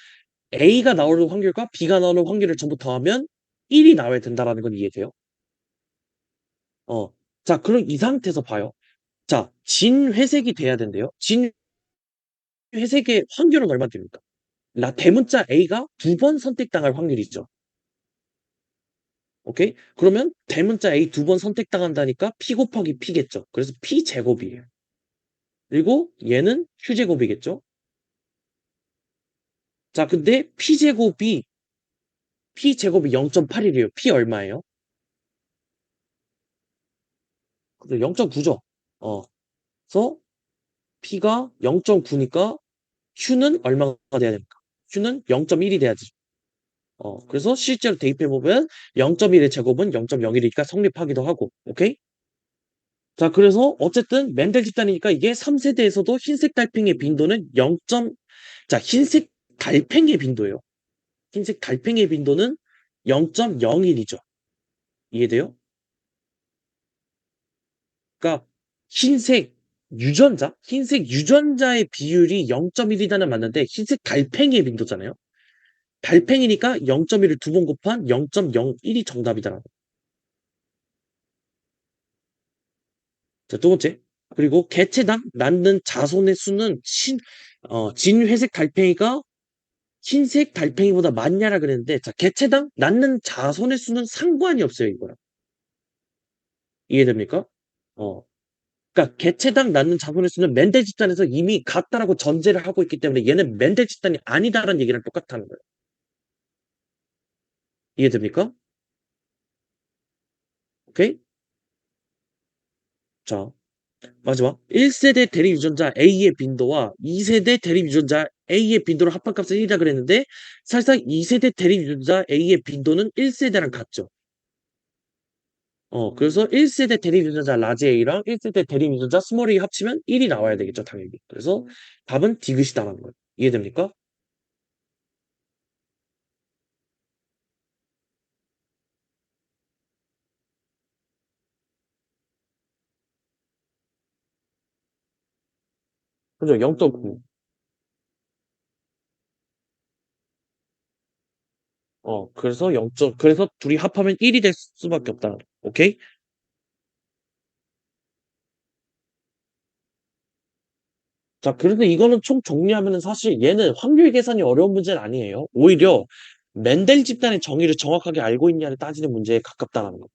A가 나오는 확률과 B가 나오는 확률을 전부 더하면 1이 나와야 된다라는 건 이해돼요? 어. 자, 그럼 이 상태에서 봐요. 자, 진회색이 돼야 된대요. 진회색의 확률은 얼마 됩니까? 대문자 A가 두 번 선택당할 확률이죠. 오케이? 그러면 대문자 A 두 번 선택당한다니까 P 곱하기 P겠죠. 그래서 P 제곱이에요. 그리고 얘는 Q 제곱이겠죠. 자, 근데 P 제곱이 0.8이래요. P 얼마예요? 0.9죠. 그래서 P가 0.9니까 Q는 얼마가 돼야 됩니까? Q는 0.1이 돼야지. 그래서 실제로 대입해보면 0.1의 제곱은 0.01이니까 성립하기도 하고, 오케이? 자, 그래서 어쨌든 멘델 집단이니까 이게 3세대에서도 흰색 달팽이의 빈도는 0. 자, 흰색 달팽이의 빈도예요. 흰색 달팽이의 빈도는 0.01이죠. 이해돼요? 그러니까 흰색 유전자의 비율이 0.1이다는 맞는데 흰색 달팽이의 빈도잖아요. 달팽이니까 0.1을 두 번 곱한 0.01이 정답이잖아. 자, 두 번째. 그리고 개체당 낳는 자손의 수는 진회색 달팽이가 흰색 달팽이보다 많냐라 그랬는데, 자, 개체당 낳는 자손의 수는 상관이 없어요, 이거랑. 이해됩니까? 어. 그러니까 개체당 낳는 자손의 수는 멘델 집단에서 이미 같다라고 전제를 하고 있기 때문에 얘는 멘델 집단이 아니다라는 얘기랑 똑같다는 거예요. 이해됩니까? 오케이? 자, 마지막 1세대 대립 유전자 A의 빈도와 2세대 대립 유전자 A의 빈도를 합한값을 1이라 그랬는데 사실상 2세대 대립 유전자 A의 빈도는 1세대랑 같죠. 그래서 1세대 대립 유전자 라지 A랑 1세대 대립 유전자 스몰 A 합치면 1이 나와야 되겠죠, 당연히. 그래서 답은 디귿이다라는 거예요. 이해됩니까? 그죠? 0.9. 그래서 둘이 합하면 1이 될 수밖에 없다. 오케이? 자, 그런데 이거는 총 정리하면은 사실 얘는 확률 계산이 어려운 문제는 아니에요. 오히려 멘델 집단의 정의를 정확하게 알고 있냐를 따지는 문제에 가깝다는 거.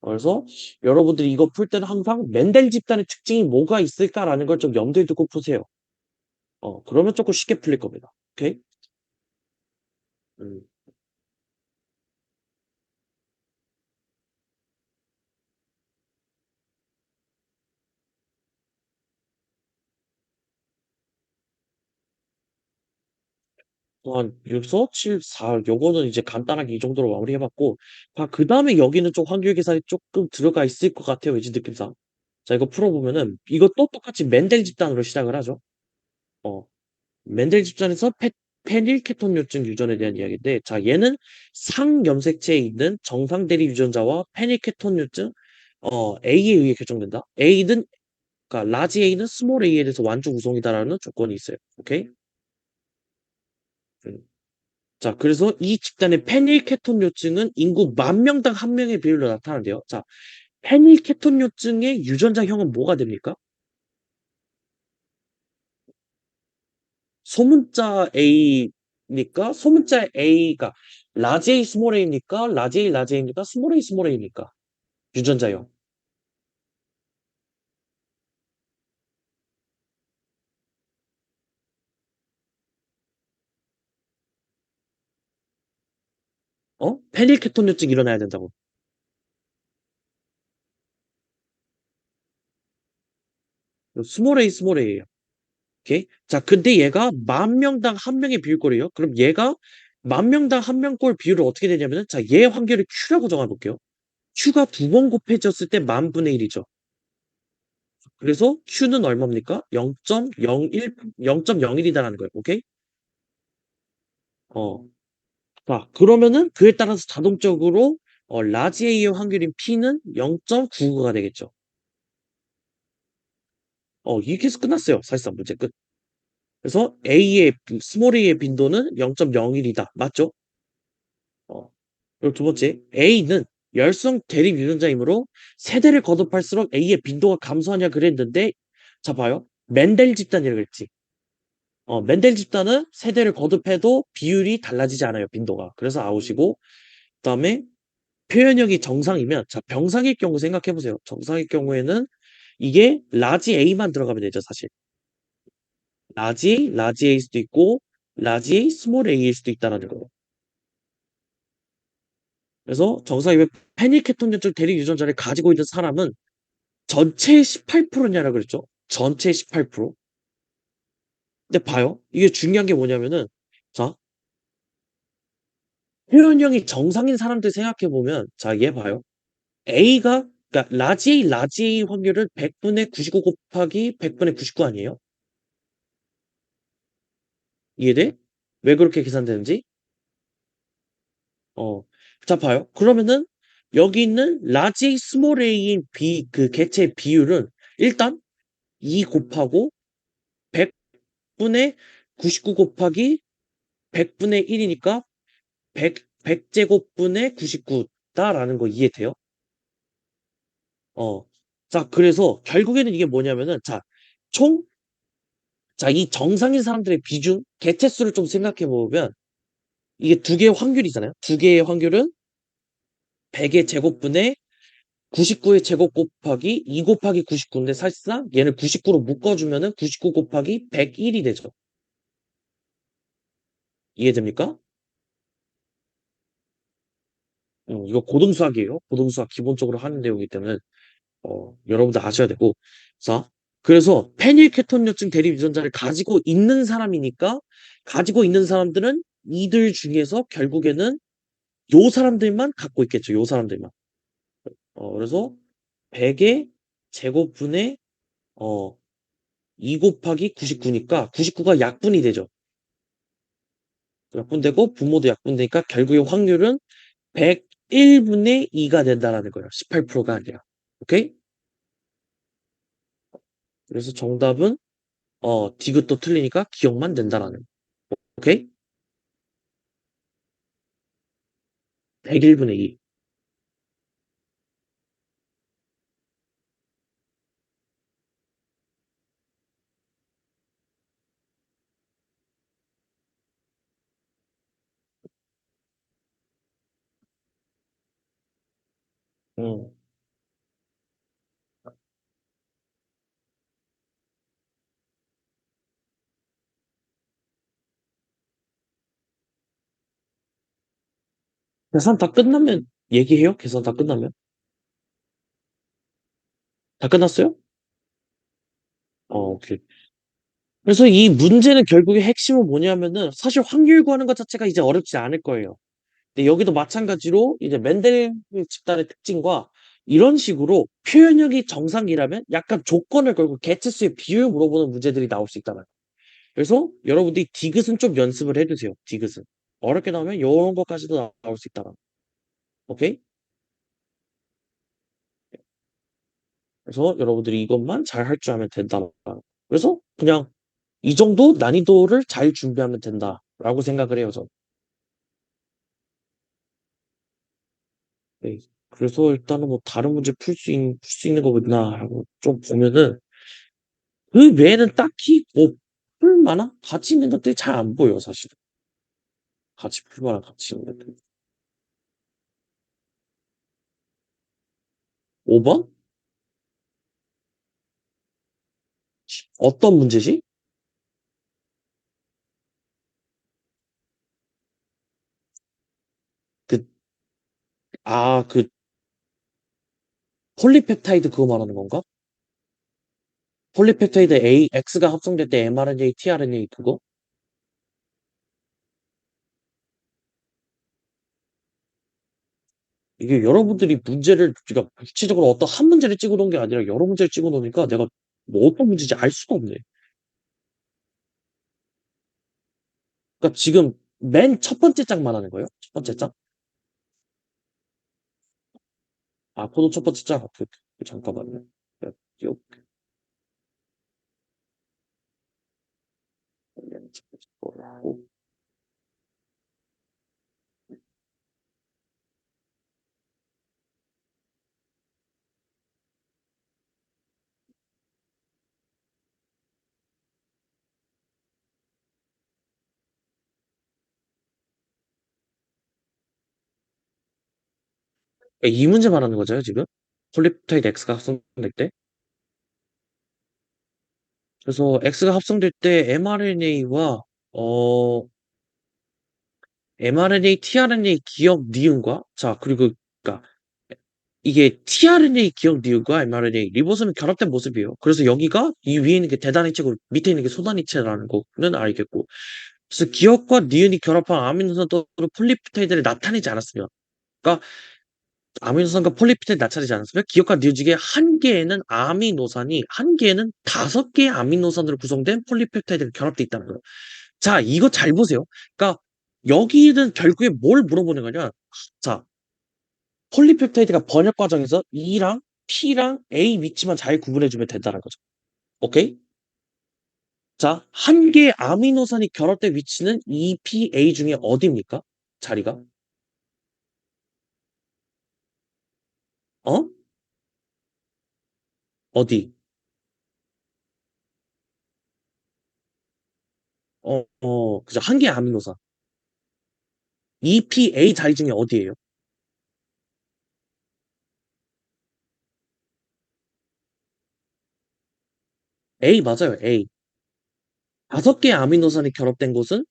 그래서 여러분들이 이거 풀 때는 항상 멘델 집단의 특징이 뭐가 있을까라는 걸 좀 염두에 두고 푸세요. 그러면 조금 쉽게 풀릴 겁니다. 오케이? 음. 한 6서 7, 4 요거는 이제 간단하게 이 정도로 마무리해봤고 그 다음에 여기는 좀 확률 계산이 조금 들어가 있을 것 같아요. 왠지 느낌상. 자, 이거 풀어보면은 이것도 똑같이 멘델 집단으로 시작을 하죠. 어, 멘델 집단에서 페닐케톤요증 유전에 대한 이야기인데, 자, 얘는 상염색체에 있는 정상 대립 유전자와 페닐케톤요증 A에 의해 결정된다. 그러니까 라지 A는 스몰 A에 대해서 완주 구성이다라는 조건이 있어요. 오케이? 음. 자, 그래서 이 집단의 페닐케톤요증은 인구 10,000명당 1명의 비율로 나타난대요. 자, 페닐케톤요증의 유전자형은 뭐가 됩니까? 소문자 A가 라지 A 스몰 A입니까? 라지 A 라지 A입니까? 스몰 A 스몰 A입니까? 유전자형. 페닐케톤요증 일어나야 된다고. 스몰 A 스몰 A예요. 오케이? 자, 근데 얘가 10,000명당 1명의 비율꼴이에요. 그럼 얘가 10,000명당 1명꼴 비율을 어떻게 되냐면은 자, 얘 확률을 Q라고 정해볼게요. Q가 두 번 곱해졌을 때 10,000분의 1이죠. 그래서 Q는 얼마입니까? 0.01, 0.01이다라는 거예요. 오케이? 어. 자, 그러면은 그에 따라서 자동적으로 라지 A의 확률인 P는 0.99가 되겠죠. 이렇게 해서 끝났어요. 사실상 문제 끝. 그래서 스몰 A의 빈도는 0.01이다. 맞죠? 어. 그리고 두 번째, A는 열성 대립 유전자이므로 세대를 거듭할수록 A의 빈도가 감소하냐 그랬는데, 자 봐요. 멘델 집단이라고 그랬지. 멘델 집단은 세대를 거듭해도 비율이 달라지지 않아요, 빈도가. 그래서 아웃이고, 그다음에 표현력이 정상이면 자 병상일 경우 생각해 보세요. 정상일 경우에는 이게 라지 A만 들어가면 되죠, 사실. 라지 A일 수도 있고 라지 A, 스몰 A일 수도 있다라는 거예요. 그래서 정상이면 페닐케톤연증 대리 유전자를 가지고 있는 사람은 전체의 18%냐라 그랬죠. 전체의 18%. 근데 봐요. 이게 중요한 게 뭐냐면은 자, 표현형이 정상인 사람들 생각해 보면 자, 얘 봐요. A가 그러니까 라지 A 확률은 100분의 99 곱하기 100분의 99 아니에요? 이해돼? 왜 그렇게 계산되는지? 어. 자, 봐요. 그러면은 여기 있는 라지 A, 스몰 A인 그 개체의 비율은 일단 2 곱하고 100분의 99 곱하기 100분의 1이니까 100제곱분의 99다라는 거 이해돼요? 어. 자, 그래서 결국에는 이게 뭐냐면은 자, 총 자, 이 정상인 사람들의 비중, 개체 수를 좀 생각해 보면 이게 두 개의 확률이잖아요. 두 개의 확률은 100의 제곱분의 99의 제곱 곱하기 2 곱하기 99인데 사실상 얘를 99로 묶어주면은 99 곱하기 101이 되죠. 이해됩니까? 이거 고등수학이에요. 고등수학 기본적으로 하는 내용이기 때문에 여러분들 아셔야 되고. 자, 그래서 페닐케톤요증 대리 유전자를 가지고 있는 사람이니까 가지고 있는 사람들은 이들 중에서 결국에는 요 사람들만 갖고 있겠죠. 요 사람들만. 그래서 100의 제곱분의 어, 2 곱하기 99니까 99가 약분이 되죠. 약분되고 분모도 약분되니까 결국의 확률은 101분의 2가 된다라는 거예요. 18%가 아니라. 오케이? 그래서 정답은 디귿도 틀리니까 기억만 된다라는 거. 오케이? 101분의 2. 음. 계산 다 끝나면 얘기해요? 계산 다 끝나면? 다 끝났어요? 오케이. 그래서 이 문제는 결국에 핵심은 뭐냐면은 사실 확률 구하는 것 자체가 이제 어렵지 않을 거예요. 근데 여기도 마찬가지로 이제 멘델 집단의 특징과 이런 식으로 표현력이 정상이라면 약간 조건을 걸고 개체수의 비율 물어보는 문제들이 나올 수 있다는 거예요. 그래서 여러분들이 디귿은 좀 연습을 해두세요. 디귿은. 어렵게 나오면 이런 것까지도 나올 수 있다. 오케이? 그래서 여러분들이 이것만 잘 할 줄 알면 된다. 그래서 그냥 이 정도 난이도를 잘 준비하면 된다라고 생각을 해요, 전. 네. 그래서 일단은 뭐 다른 문제 풀 수 있는 거 있나 하고 좀 보면은 그 외에는 딱히 뭐 풀만한 가치 있는 것들이 잘 안 보여, 사실은. 같이 풀만한 가치 있는 것들. 5번? 어떤 문제지? 그, 그 폴리펩타이드 그거 말하는 건가? 폴리펩타이드 A, X가 합성될 때 mRNA, tRNA 그거? 이게 여러분들이 문제를 제가 구체적으로 어떤 한 문제를 찍어 놓은 게 아니라 여러 문제를 찍어 놓으니까 내가 뭐 어떤 문제인지 알 수가 없네. 그러니까 지금 맨 첫 번째 장 말하는 거예요? 첫 번째 장? 포도 첫 번째 장. 잠깐만요. 네, 요- 거라고. 이 문제 말하는 거죠, 지금? 폴리펩타이드 X가 합성될 때. 그래서 X가 합성될 때 어, mRNA, tRNA 기억 니은과, 자, 그리고, 그니까, 이게 tRNA 기억 니은과 mRNA, 리보소는 결합된 모습이에요. 그래서 여기가 이 위에 있는 게 대단위체고 밑에 있는 게 소단위체라는 거는 알겠고. 그래서 기억과 니은이 결합한 아미노산 또는 폴리펩타이드를 나타내지 않았으면, 그러니까 아미노산과 폴리펩타이드 나타내지 않았으면 기억과 니은 중에 한 개에는 아미노산이 한 개에는 5개의 아미노산으로 구성된 폴리펩타이드가 결합돼 있다는 거예요. 자, 이거 잘 보세요. 그러니까 여기는 결국에 뭘 물어보는 거냐? 자, 폴리펩타이드가 번역 과정에서 E랑 P랑 A 위치만 잘 구분해주면 된다는 거죠. 오케이? 자, 한 개의 아미노산이 결합된 위치는 E, P, A 중에 어디입니까? 자리가? 어? 어디? 그죠. 한 개의 아미노산. E, P, A 자리 중에 어디예요? A 맞아요. A. 5개의 아미노산이 결합된 곳은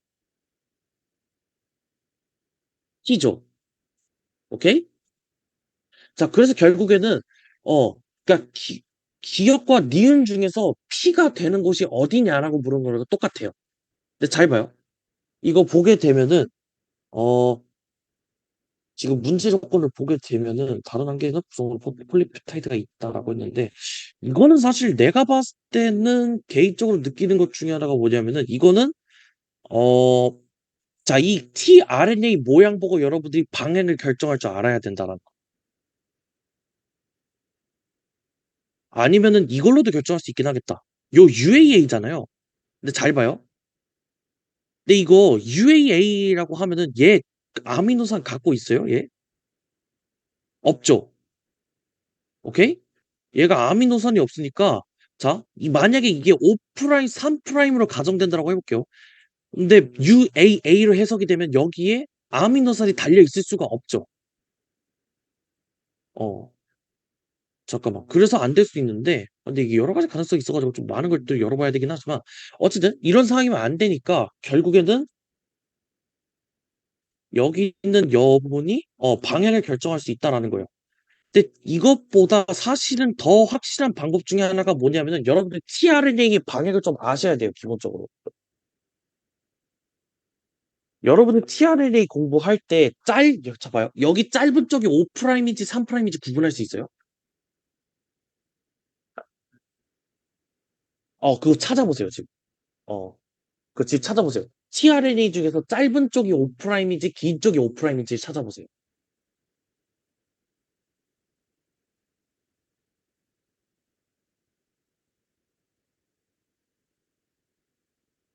T죠. 오케이? 자, 그래서 결국에는 어, 그러니까 기억과 니은 중에서 P가 되는 곳이 어디냐라고 물은 거랑 똑같아요. 근데 잘 봐요. 이거 보게 되면은 어, 지금 문제 조건을 보게 되면은 다른 한계는 구성으로 폴리펩타이드가 있다라고 했는데 이거는 사실 내가 봤을 때는 개인적으로 느끼는 것 중에 하나가 뭐냐면은 이거는 어, 자, 이 tRNA 모양 보고 여러분들이 방향을 결정할 줄 알아야 된다는 거. 아니면은 이걸로도 결정할 수 있긴 하겠다. 요 UAA잖아요. 근데 잘 봐요. 근데 이거 UAA라고 하면은 얘 아미노산 갖고 있어요? 얘? 없죠. 오케이? 얘가 아미노산이 없으니까 자, 만약에 이게 5', 3'으로 가정된다라고 해볼게요. 근데 UAA로 해석이 되면 여기에 아미노산이 달려 있을 수가 없죠. 어, 잠깐만. 그래서 안 될 수 있는데, 근데 이게 여러 가지 가능성이 있어가지고 좀 많은 걸 또 열어봐야 되긴 하지만, 어쨌든 이런 상황이면 안 되니까 결국에는 여기 있는 여분이 방향을 결정할 수 있다라는 거예요. 근데 이것보다 사실은 더 확실한 방법 중에 하나가 뭐냐면은 여러분들 tRNA의 방향을 좀 아셔야 돼요, 기본적으로. 여러분들 tRNA 공부할 때 잡아요. 여기 짧은 쪽이 5'인지 3'인지 구분할 수 있어요? 그거 찾아보세요, 지금. 어, 그거 지금 찾아보세요. tRNA 중에서 짧은 쪽이 5'인지 긴 쪽이 5'인지 찾아보세요.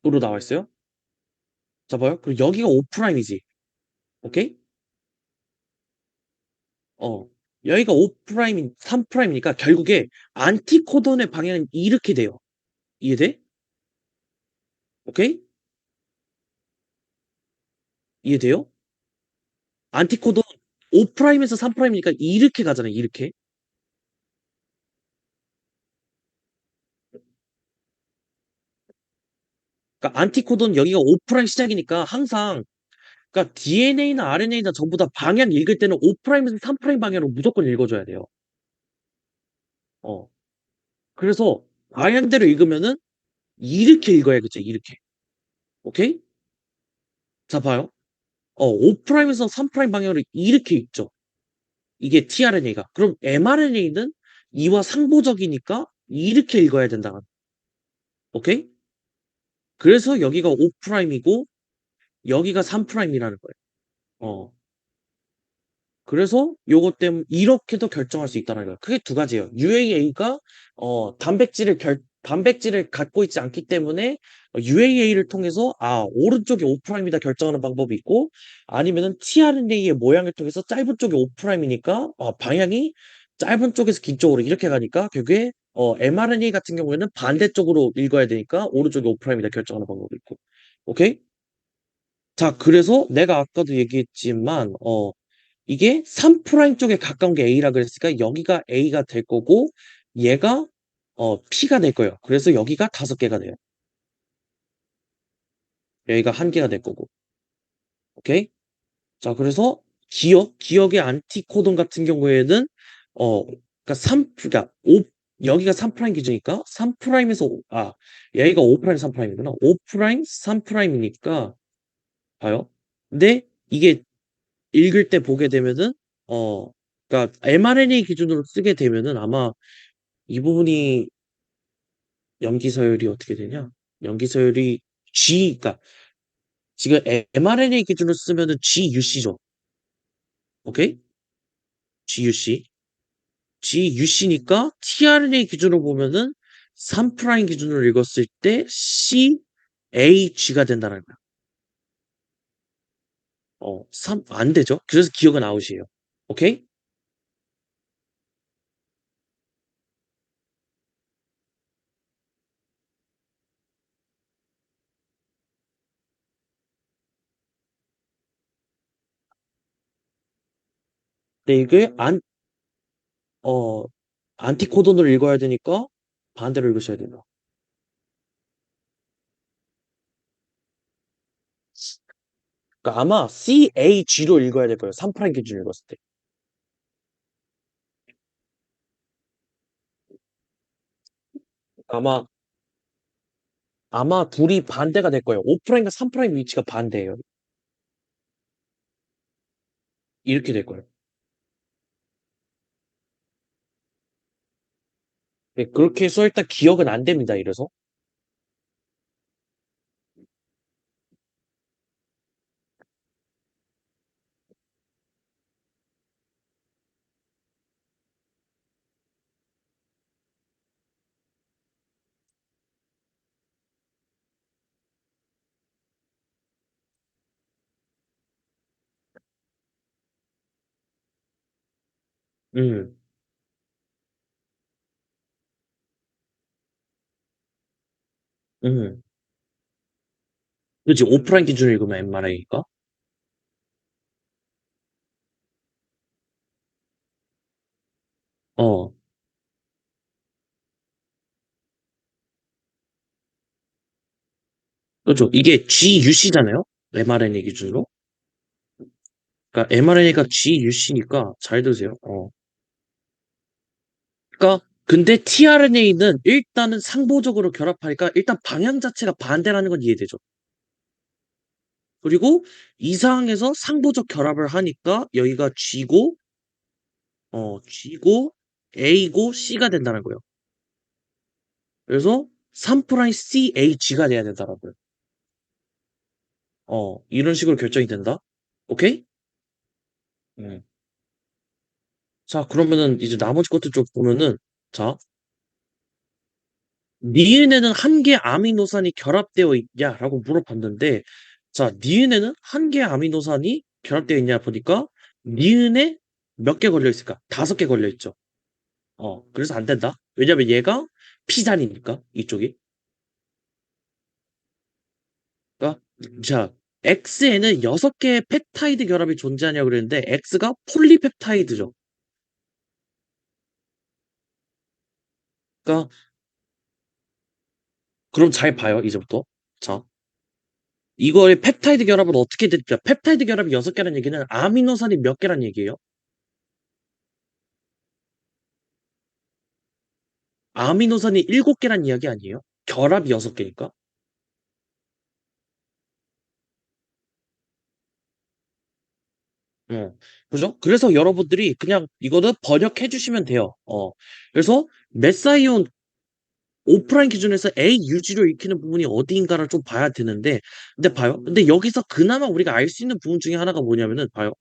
으로 나와 있어요? 잡아요? 그리고 여기가 5'이지. 오케이? 어. 여기가 5'인, 3'이니까 결국에 안티코돈의 방향은 이렇게 돼요. 이해돼? 오케이? 이해돼요? 안티코돈 5'에서 3'이니까 이렇게 가잖아요. 이렇게. 그러니까 안티코돈 여기가 5' 시작이니까 항상 그러니까 DNA나 RNA나 전부 다 방향 읽을 때는 5'에서 3' 방향으로 무조건 읽어줘야 돼요. 어. 그래서 방향대로 읽으면은 이렇게 읽어야겠죠. 이렇게. 오케이? 자, 봐요. 5'에서 3' 방향으로 이렇게 읽죠. 이게 tRNA가. 그럼 mRNA는 이와 상보적이니까 이렇게 읽어야 된다. 오케이? 그래서 여기가 5'이고 여기가 3'이라는 거예요. 어. 그래서 요것 때문에 이렇게도 결정할 수 있다는 거예요. 크게 두 가지예요. UAA가 단백질을 갖고 있지 않기 때문에 UAA를 통해서 오른쪽이 5'이다 결정하는 방법이 있고 아니면은 tRNA의 모양을 통해서 짧은 쪽이 5'이니까 방향이 짧은 쪽에서 긴 쪽으로 이렇게 가니까 결국에 mRNA 같은 경우에는 반대쪽으로 읽어야 되니까 오른쪽이 5'이다 결정하는 방법이 있고. 오케이? 자, 그래서 내가 아까도 얘기했지만 이게 3' 쪽에 가까운 게 A라 그랬으니까 여기가 A가 될 거고 얘가 P가 될 거예요. 그래서 여기가 5개가 돼요. 여기가 1개가 될 거고. 오케이? 자, 그래서 기억의 안티코돈 같은 경우에는 그러니까 그러니까 여기가 3' 기준이니까 3'에서 얘가 5' 3'이구나. 5' 3'이니까 봐요. 근데 이게 읽을 때 보게 되면은 그러니까 mRNA 기준으로 쓰게 되면은 아마 이 부분이 염기 서열이 어떻게 되냐? 염기 서열이 그러니까 지금 mRNA 기준으로 쓰면은 GUC죠. 오케이? GUC. GUC니까 tRNA 기준으로 보면은 3' 기준으로 읽었을 때 CAG가 된다는 거야. 안 되죠. 그래서 기억은 아웃이에요. 오케이? 근데 이게 어, 안티코돈을 읽어야 되니까 반대로 읽으셔야 된다. 그러니까 아마 CAG로 읽어야 될 거예요. 3' 기준으로 읽었을 때. 아마 둘이 반대가 될 거예요. 5'과 3' 위치가 반대예요. 이렇게 될 거예요. 네, 그렇게 해서 일단 기억은 안 됩니다. 이래서. 음, 음. 그치, 5' 기준으로 읽으면 MRA니까. 어, 그렇죠. 이게 GUC잖아요. mRNA 기준으로. 그러니까 mRNA가 GUC니까 잘 들으세요. 그러니까 근데 tRNA는 일단은 상보적으로 결합하니까 일단 방향 자체가 반대라는 건 이해되죠. 그리고 이 상황에서 상보적 결합을 하니까 여기가 G고 A고 C가 된다는 거예요. 그래서 3'CAG가 돼야 된다라고요. 이런 식으로 결정이 된다. 오케이? 음. 자, 그러면은 이제 나머지 것들 좀 보면은 자, 니은에는 한 개 아미노산이 결합되어 있냐라고 물어봤는데 자, 니은에는 한 개 아미노산이 결합되어 있냐 보니까 니은에 몇 개 걸려 있을까? 5개 걸려 있죠. 그래서 안 된다. 왜냐면 얘가 피산이니까 이쪽이. 그러니까 자, X에는 6개의 펩타이드 결합이 존재하냐고 그랬는데 X가 폴리펩타이드죠. 그러니까 그럼 잘 봐요, 이제부터. 자, 이거의 펩타이드 결합은 어떻게 될까? 펩타이드 결합이 6개라는 얘기는 아미노산이 몇 개란 얘기예요? 아미노산이 7개란 이야기 아니에요? 결합이 6개니까. 어. 그죠? 그래서 여러분들이 그냥 이거는 번역해 주시면 돼요. 그래서 메사이온 오프라인 기준에서 A 유지로 읽히는 부분이 어디인가를 좀 봐야 되는데 근데 봐요. 근데 여기서 그나마 우리가 알 수 있는 부분 중에 하나가 뭐냐면은 봐요.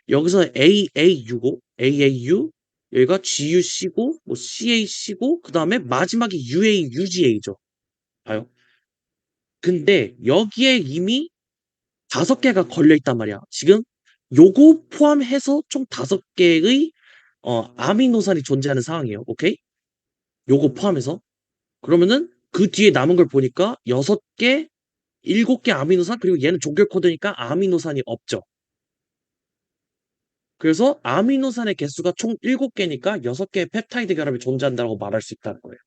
여기서 AAU고 AAU 여기가 GUC고 뭐 CAC고 그다음에 마지막에 UAUGA죠. 봐요. 근데 여기에 이미 5개가 걸려 있단 말이야. 지금 요거 포함해서 총 5개의 아미노산이 존재하는 상황이에요. 오케이? 요거 포함해서. 그러면은 그 뒤에 남은 걸 보니까 6개, 7개 아미노산 그리고 얘는 종결 코드니까 아미노산이 없죠. 그래서 아미노산의 개수가 총 7개니까 6개의 펩타이드 결합이 존재한다고 말할 수 있다는 거예요.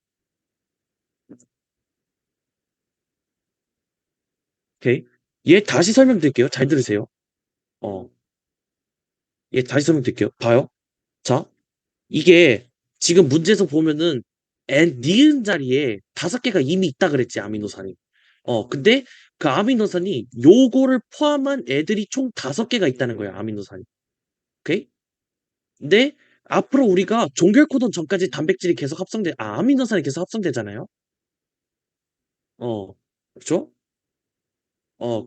오케이. 얘 다시 설명드릴게요. 잘 들으세요. 어, 얘 다시 설명드릴게요. 봐요. 자, 이게 지금 문제에서 보면은 니은 자리에 5개가 이미 있다 그랬지, 아미노산이. 근데 그 아미노산이 요거를 포함한 애들이 총 5개가 있다는 거야, 아미노산이. 오케이? 근데 앞으로 우리가 종결 코돈 전까지 단백질이 계속 아미노산이 계속 합성되잖아요. 그렇죠?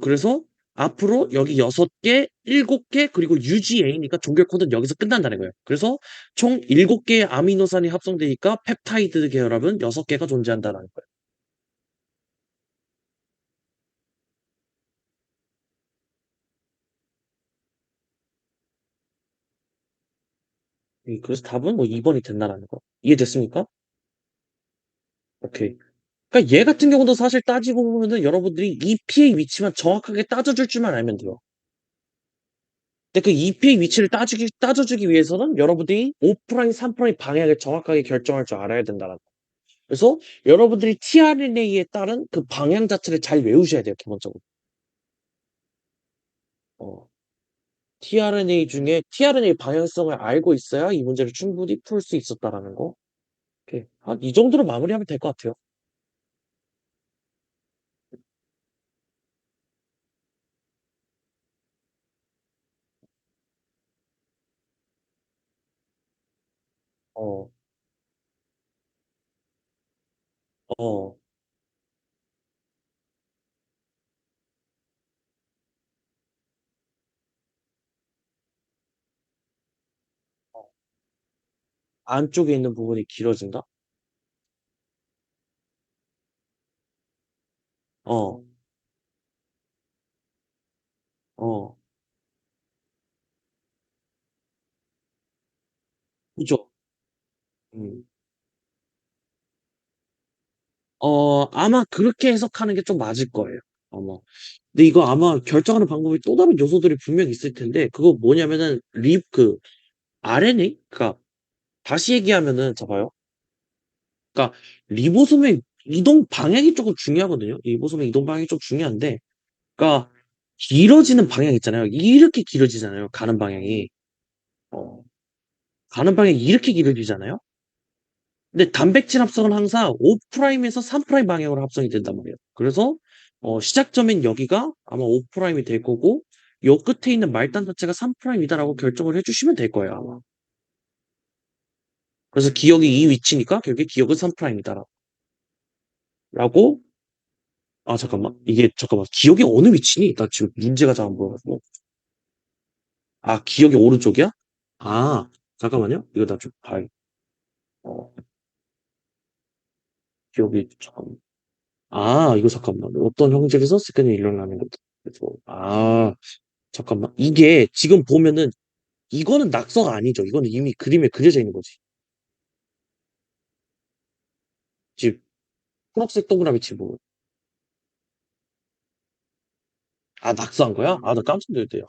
그래서 앞으로 여기 6개, 7개, 그리고 UGA니까 종결 코드는 여기서 끝난다는 거예요. 그래서 총 7개의 아미노산이 합성되니까 펩타이드 결합은 6개가 존재한다는 거예요. 그래서 답은 뭐 2번이 된다라는 거. 이해됐습니까? 오케이. 그러니까 얘 같은 경우도 사실 따지고 보면은 여러분들이 EP의 위치만 정확하게 따져줄 줄만 알면 돼요. 근데 그 EP의 위치를 따져주기 위해서는 여러분들이 5', 3' 방향을 정확하게 결정할 줄 알아야 된다는 거. 그래서 여러분들이 tRNA에 따른 그 방향 자체를 잘 외우셔야 돼요, 기본적으로. 어, tRNA 방향성을 알고 있어야 이 문제를 충분히 풀 수 있었다라는 거. 오케이. 이 정도로 마무리하면 될 것 같아요. 어, 어, 어. 안쪽에 있는 부분이 길어진다? 어, 어, 그죠? 음. 아마 그렇게 해석하는 게 좀 맞을 거예요. 아마. 근데 이거 아마 결정하는 방법이 또 다른 요소들이 분명히 있을 텐데, 그거 뭐냐면은, RNA? 그니까, 다시 얘기하면은, 잡아요. 그러니까 리보솜의 이동 방향이 조금 중요하거든요. 리보솜의 이동 방향이 좀 중요한데, 그러니까 길어지는 방향 있잖아요. 이렇게 길어지잖아요. 가는 방향이. 어, 가는 방향이 이렇게 길어지잖아요. 근데 단백질 합성은 항상 5'에서 3' 방향으로 합성이 된단 말이에요. 그래서 시작점인 여기가 아마 5'이 될 거고, 요 끝에 있는 말단 자체가 3'이다라고 결정을 해주시면 될 거예요, 아마. 그래서 기억이 이 위치니까 결국에 기억은 3'이다라고. 라고 잠깐만. 이게, 잠깐만. 기억이 어느 위치니? 나 지금 문제가 잘 안 보여가지고. 기억이 오른쪽이야? 아, 잠깐만요. 이거 나 좀 봐야 어, 기억이, 잠깐만. 이거 잠깐만. 어떤 형질에서 습관이 일어나는 것도. 그래서, 잠깐만. 이게 지금 보면은, 이거는 낙서가 아니죠. 이거는 이미 그림에 그려져 있는 거지. 지금, 초록색 동그라미 치고. 낙서한 거야? 나 깜짝 놀랐대요.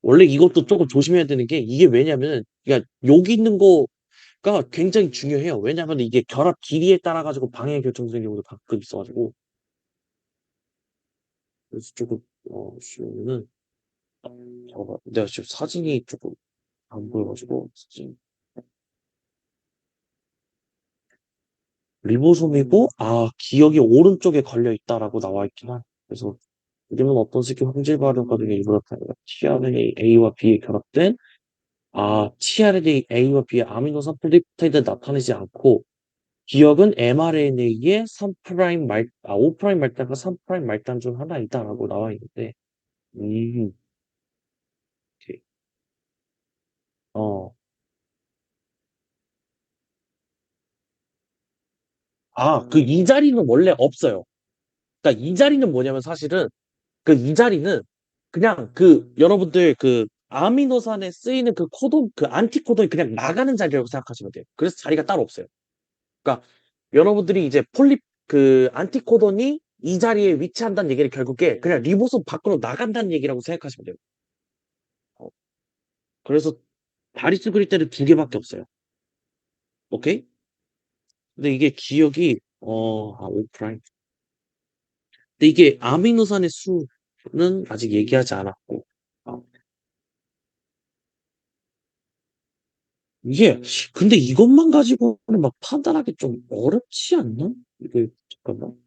원래 이것도 조금 조심해야 되는 게, 이게 왜냐면은, 그러니까 여기 있는 거가 굉장히 중요해요. 왜냐면 이게 결합 길이에 따라 가지고 방향이 결정되는 경우도 가끔 있어가지고. 그래서 조금 쉬우면은 잠깐만 내가 지금 사진이 조금 안 보여가지고 사진 리보솜이고 기억이 오른쪽에 걸려 있다라고 나와 있긴 한. 그래서 이름은 어떤 식의 황질 발효 과정의 일부라 타입니다. tRNA A와 B에 결합된 tRNA A와 B의 아미노산 폴리페타이드 나타내지 않고 기억은 mRNA의 5' 말단과 3' 말단 중 하나이다라고 나와 있는데, 음, 오케이. 어, 그 이 자리는 원래 없어요. 그러니까 이 자리는 뭐냐면 사실은 그 이 자리는 그냥 여러분들 아미노산에 쓰이는 그 코돈, 그 안티코돈이 그냥 나가는 자리라고 생각하시면 돼요. 그래서 자리가 따로 없어요. 그러니까 여러분들이 이제 안티코돈이 이 자리에 위치한다는 얘기를 결국에 그냥 리보솜 밖으로 나간다는 얘기라고 생각하시면 돼요. 어, 그래서 바리스 그릴 때는 두 개밖에 없어요. 오케이? 근데 이게 기억이 O 프라임. 근데 이게 아미노산의 수는 아직 얘기하지 않았고. 어, 이게 근데 이것만 가지고는 막 판단하기 좀 어렵지 않나? 이게 잠깐만.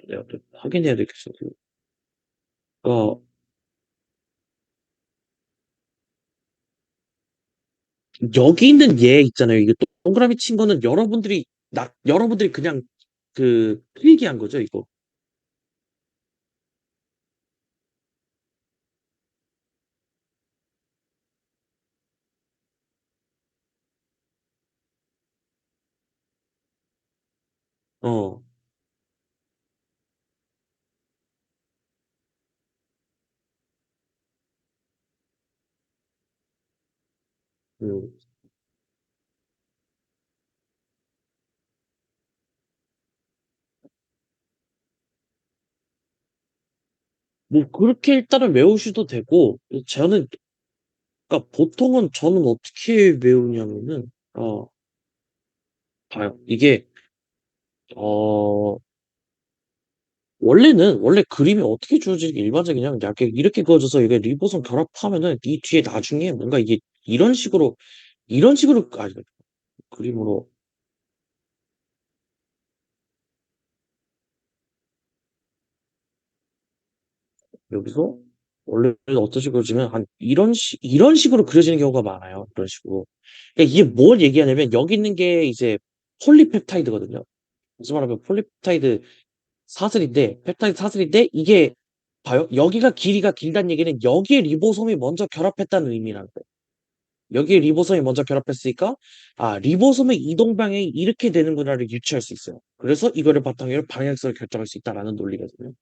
내가 또 확인해야 되겠어. 어, 여기 있는 얘 있잖아요. 이게 동그라미 친 거는 여러분들이 그냥 필기한 거죠, 이거. 어, 음. 뭐 그렇게 일단은 외우셔도 되고 저는 그러니까 보통은 저는 어떻게 외우냐면은 봐요. 이게 어 원래 그림이 어떻게 주어지는 게 일반적이냐면 약간 이렇게 그어져서 이게 리보선 결합하면은 이 뒤에 나중에 뭔가 이게 이런 식으로 아니 그림으로 여기서 원래는 어떤 식으로 그려지면 한 이런 식으로 그려지는 경우가 많아요. 이런 식으로. 그러니까 이게 뭘 얘기하냐면 여기 있는 게 이제 폴리펩타이드거든요. 무슨 말하면 폴리펩타이드 사슬인데 펩타이드 사슬인데 이게 봐요. 여기가 길이가 길다는 얘기는 여기에 리보솜이 먼저 결합했다는 의미라는 거예요. 여기에 리보솜이 먼저 결합했으니까 리보솜의 이동 방향이 이렇게 되는구나를 유추할 수 있어요. 그래서 이거를 바탕으로 방향성을 결정할 수 있다라는 논리거든요.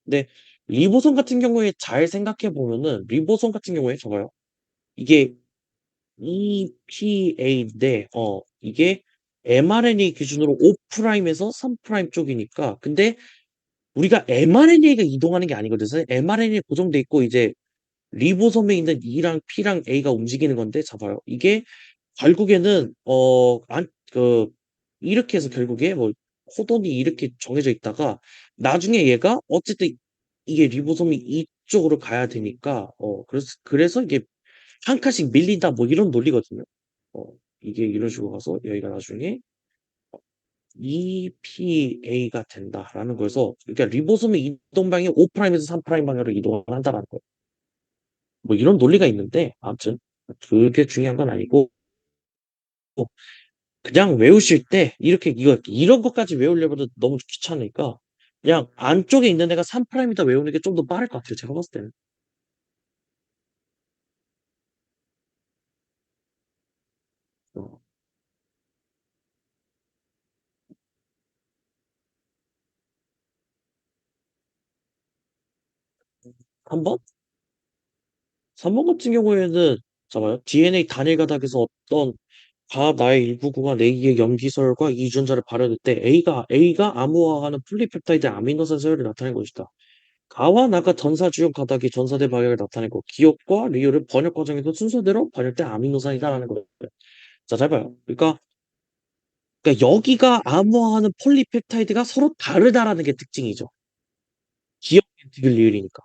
근데 리보솜 같은 경우에 잘 생각해 보면은 리보솜 같은 경우에 저거요. 이게 EPA인데 이게 mRNA 기준으로 5'에서 3' 쪽이니까 근데 우리가 mRNA가 이동하는 게 아니거든요. mRNA 고정돼 있고 이제 리보솜에 있는 E랑 P랑 A가 움직이는 건데 잡아요. 이게 결국에는 이렇게 해서 결국에 뭐 코돈이 이렇게 정해져 있다가 나중에 얘가 어쨌든 이게 리보솜이 이쪽으로 가야 되니까 그래서 이게 한 칸씩 밀린다 뭐 이런 논리거든요. 어, 이게 이런 식으로 가서 여기가 나중에 EPA가 된다라는 거에서 그러니까 리보솜의 이동 방향이 5'에서 3' 방향으로 이동을 한다라는 거예요. 뭐 이런 논리가 있는데 아무튼 그게 중요한 건 아니고 그냥 외우실 때 이렇게 이런 것까지 외우려면 너무 귀찮으니까 그냥 안쪽에 있는 애가 3'이다 외우는 게 좀 더 빠를 것 같아요. 제가 봤을 때는. 어, 3번? 3번 같은 경우에는 잠깐만요. DNA 단일 가닥에서 어떤 나의 일부 구간 A의 염기설과 이주연자를 발현할 때 A가 암호화하는 폴리펩타이드 아미노산 서열을 나타낸 것이다. 가와 나가 전사 주요 가닥이 전사대 방향을 나타내고 기억과 리을은 번역 과정에서 순서대로 번역된 아미노산이다라는 거예요. 자, 잘 봐요. 그러니까 여기가 암호화하는 폴리펩타이드가 서로 다르다라는 게 특징이죠. 기억, 디귿, 리을이니까.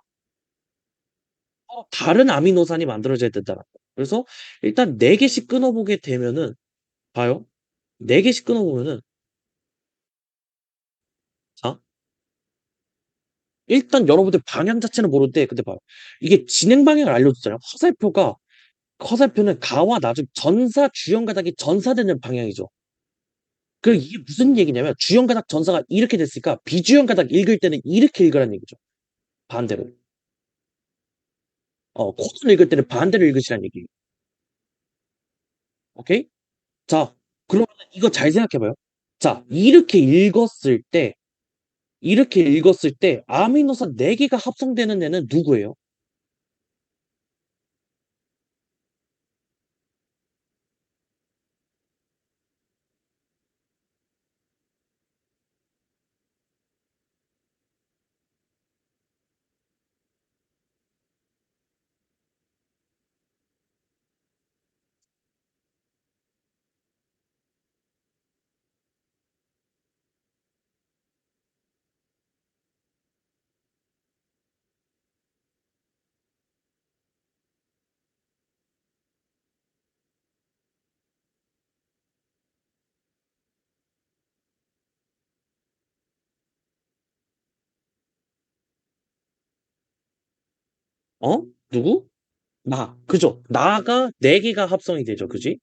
서로 다른 아미노산이 만들어져야 된다는 거예요. 그래서 일단 4개씩 끊어보게 되면은 봐요. 4개씩 끊어보면은 자, 일단 여러분들 방향 자체는 모르는데 근데 봐요. 이게 진행 방향을 알려줬잖아요. 화살표는 가와 나중 전사 주연 가닥이 전사되는 방향이죠. 그 이게 무슨 얘기냐면 주연 가닥 전사가 이렇게 됐으니까 비주연 가닥 읽을 때는 이렇게 읽으라는 얘기죠. 반대로. 코드 읽을 때는 반대로 읽으시라는 얘기. 오케이? 자, 그러면 이거 잘 생각해 봐요. 자, 이렇게 읽었을 때 아미노산 4개가 합성되는 애는 누구예요? 어? 누구? 나. 그죠? 나가 4개가 합성이 되죠. 그지?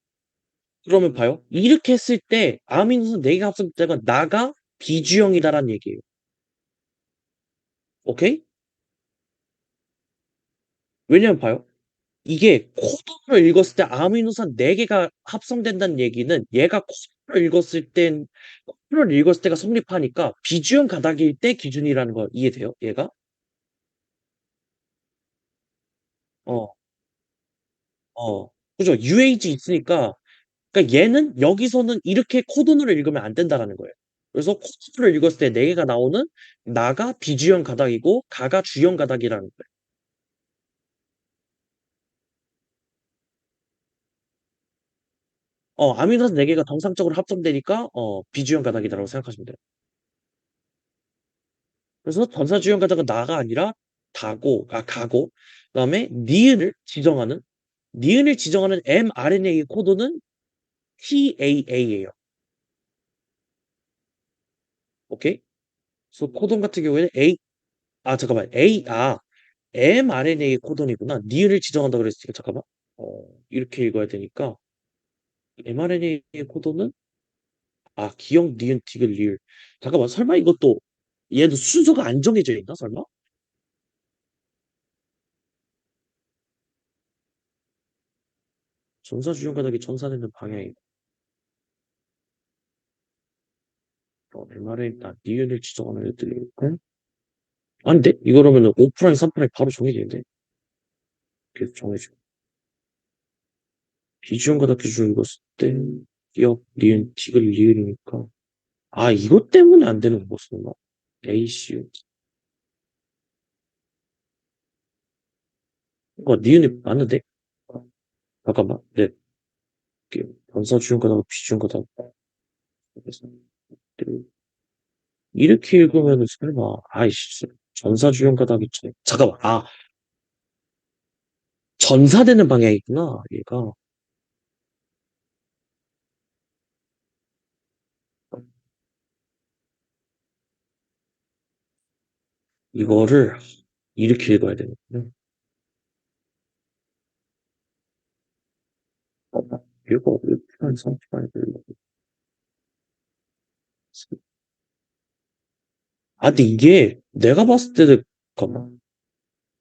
그러면 봐요. 이렇게 했을 때 아미노산 4개가 합성되면 나가 비주형이다라는 얘기예요. 오케이? 왜냐면 봐요. 이게 코드를 읽었을 때 아미노산 4개가 합성된다는 얘기는 얘가 코드를 읽었을 땐 코드를 읽었을 때가 성립하니까 비주형 가닥일 때 기준이라는 거 이해돼요? 얘가? 어, 그죠? UH 있으니까 그러니까 얘는 여기서는 이렇게 코드를 읽으면 안 된다라는 거예요. 그래서 코드를 읽었을 때 4개가 나오는 나가 비주형 가닥이고 가가 주형 가닥이라는 거예요. 아미노산 4개가 정상적으로 합성되니까 비주형 가닥이라고 생각하시면 돼요. 그래서 전사주형 가닥은 나가 아니라 가고 그다음에 니은을 지정하는 mRNA 코드는 TAA예요. 오케이? 그래서 코돈 같은 경우에는 잠깐만. mRNA 코돈이구나. 니은을 지정한다 그랬으니까 잠깐만. 이렇게 읽어야 되니까 mRNA 코돈은 기억, 니은, 디귿, 리을. 잠깐만. 설마 이것도 얘도 순서가 안 정해져 있나? 설마? 전사주형 가닥이 전사되는 방향이 mRNA 니은을 지정하는 애들이 있고 아닌데? 이거 그러면은 5프라임, 3프라임 바로 정해지는데? 계속 정해지고. 비주얼 가닥 기준으로 읽었을 때 기억, 니은, 디귿, 리을이니까 이것 때문에 안 되는 거 쓰나? ACU. 니은이 맞는데? 잠깐만. 네. 변사 주형 가닥, 비주얼 가닥. 그래서 이렇게 읽으면은 설마, 아이씨, 전사 주형 가닥이 잠깐만. 전사되는 방향이구나, 얘가. 이거를 이렇게 읽어야 되는구나. 이거 왜 필요한 상처가 근데 이게 내가 봤을 때는 잠깐만.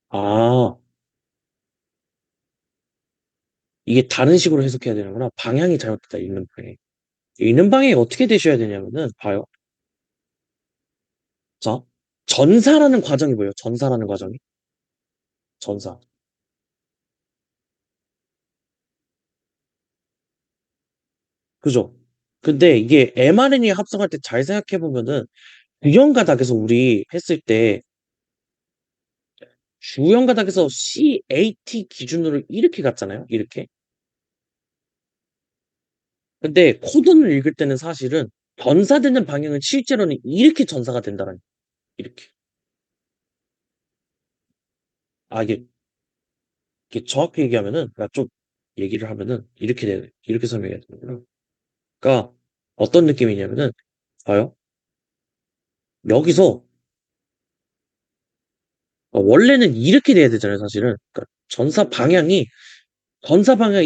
아, 이게 다른 식으로 해석해야 되는구나. 방향이 잘못됐다. 읽는 방향. 읽는 방향이 어떻게 되셔야 되냐면은 봐요. 자, 전사라는 과정이 뭐예요? 전사라는 과정이? 전사. 그죠? 근데 이게 mRNA 합성할 때 잘 생각해 보면은 주형 가닥에서 우리 했을 때 주형 가닥에서 CAT 기준으로 이렇게 갔잖아요. 이렇게. 근데 코드를 읽을 때는 사실은 전사되는 방향은 실제로는 이렇게 전사가 된다는 거예요. 이렇게. 이게 정확히 얘기하면은 그러니까 좀 얘기를 하면은 이렇게 설명해야 되는구나. 그러니까 어떤 느낌이냐면은 봐요. 여기서 원래는 이렇게 돼야 되잖아요, 사실은. 그러니까 전사 방향이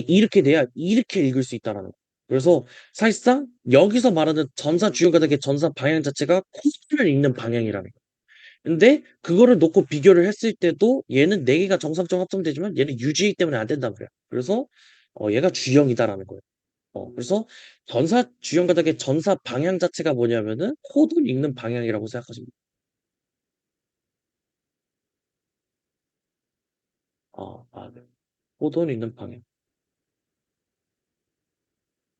이렇게 돼야 이렇게 읽을 수 있다라는 거. 그래서 사실상 여기서 말하는 전사 주요 가닥의 전사 방향 자체가 코드를 읽는 방향이라는 거. 근데 그거를 놓고 비교를 했을 때도 얘는 4개가 정상적으로 합성되지만 얘는 UGA 때문에 안 된단 말이야. 그래서 얘가 주형이다라는 거예요. 그래서 전사 주형 가닥의 전사 방향 자체가 뭐냐면은 코드를 읽는 방향이라고 생각하시면 돼요. 네. 코드를 읽는 방향.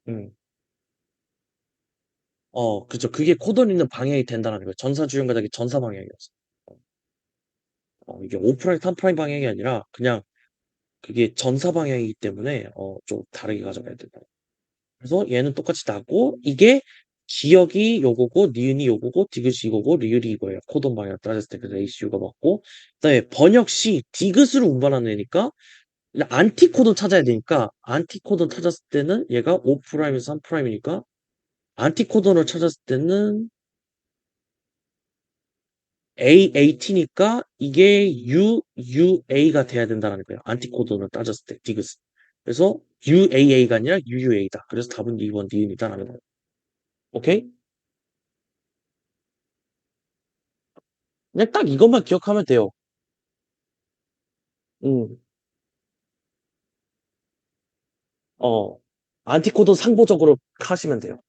음. 그죠. 그게 코드를 읽는 방향이 된다는 거예요. 전사 주형 가닥의 전사 방향이었어. 이게 5프라임, 3프라임 방향이 아니라 그냥 그게 전사 방향이기 때문에 좀 다르게 가져가야 된다. 그래서 얘는 똑같이 나고 이게 기억이 요거고 니은이 요거고 디귿이 이거고 리을이 이거예요. 코드 방향 따졌을 때 그래서 ACU가 맞고 그다음에 번역 시 디귿으로 운반하는 애니까 안티코돈 찾아야 되니까 안티코돈 찾았을 때는 얘가 5프라임에서 3프라임이니까 안티코돈을 찾았을 때는 AAT니까 이게 UUA가 돼야 된다는 거예요. 안티코도는 따졌을 때, 디귿은. 그래서 UAA가 아니라 UUA다. 그래서 답은 2번 니은이다라는 거예요. 오케이? 그냥 딱 이것만 기억하면 돼요. 음, 어, 안티코도 상보적으로 하시면 돼요.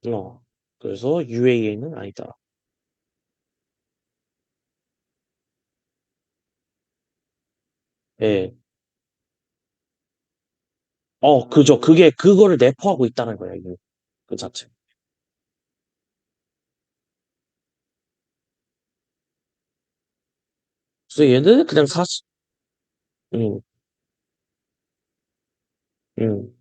어, 그래서 UAA는 아니다. 예. 그죠. 그거를 내포하고 있다는 거예요, 이거. 그 자체. 그래서 얘는 그냥 음, 음.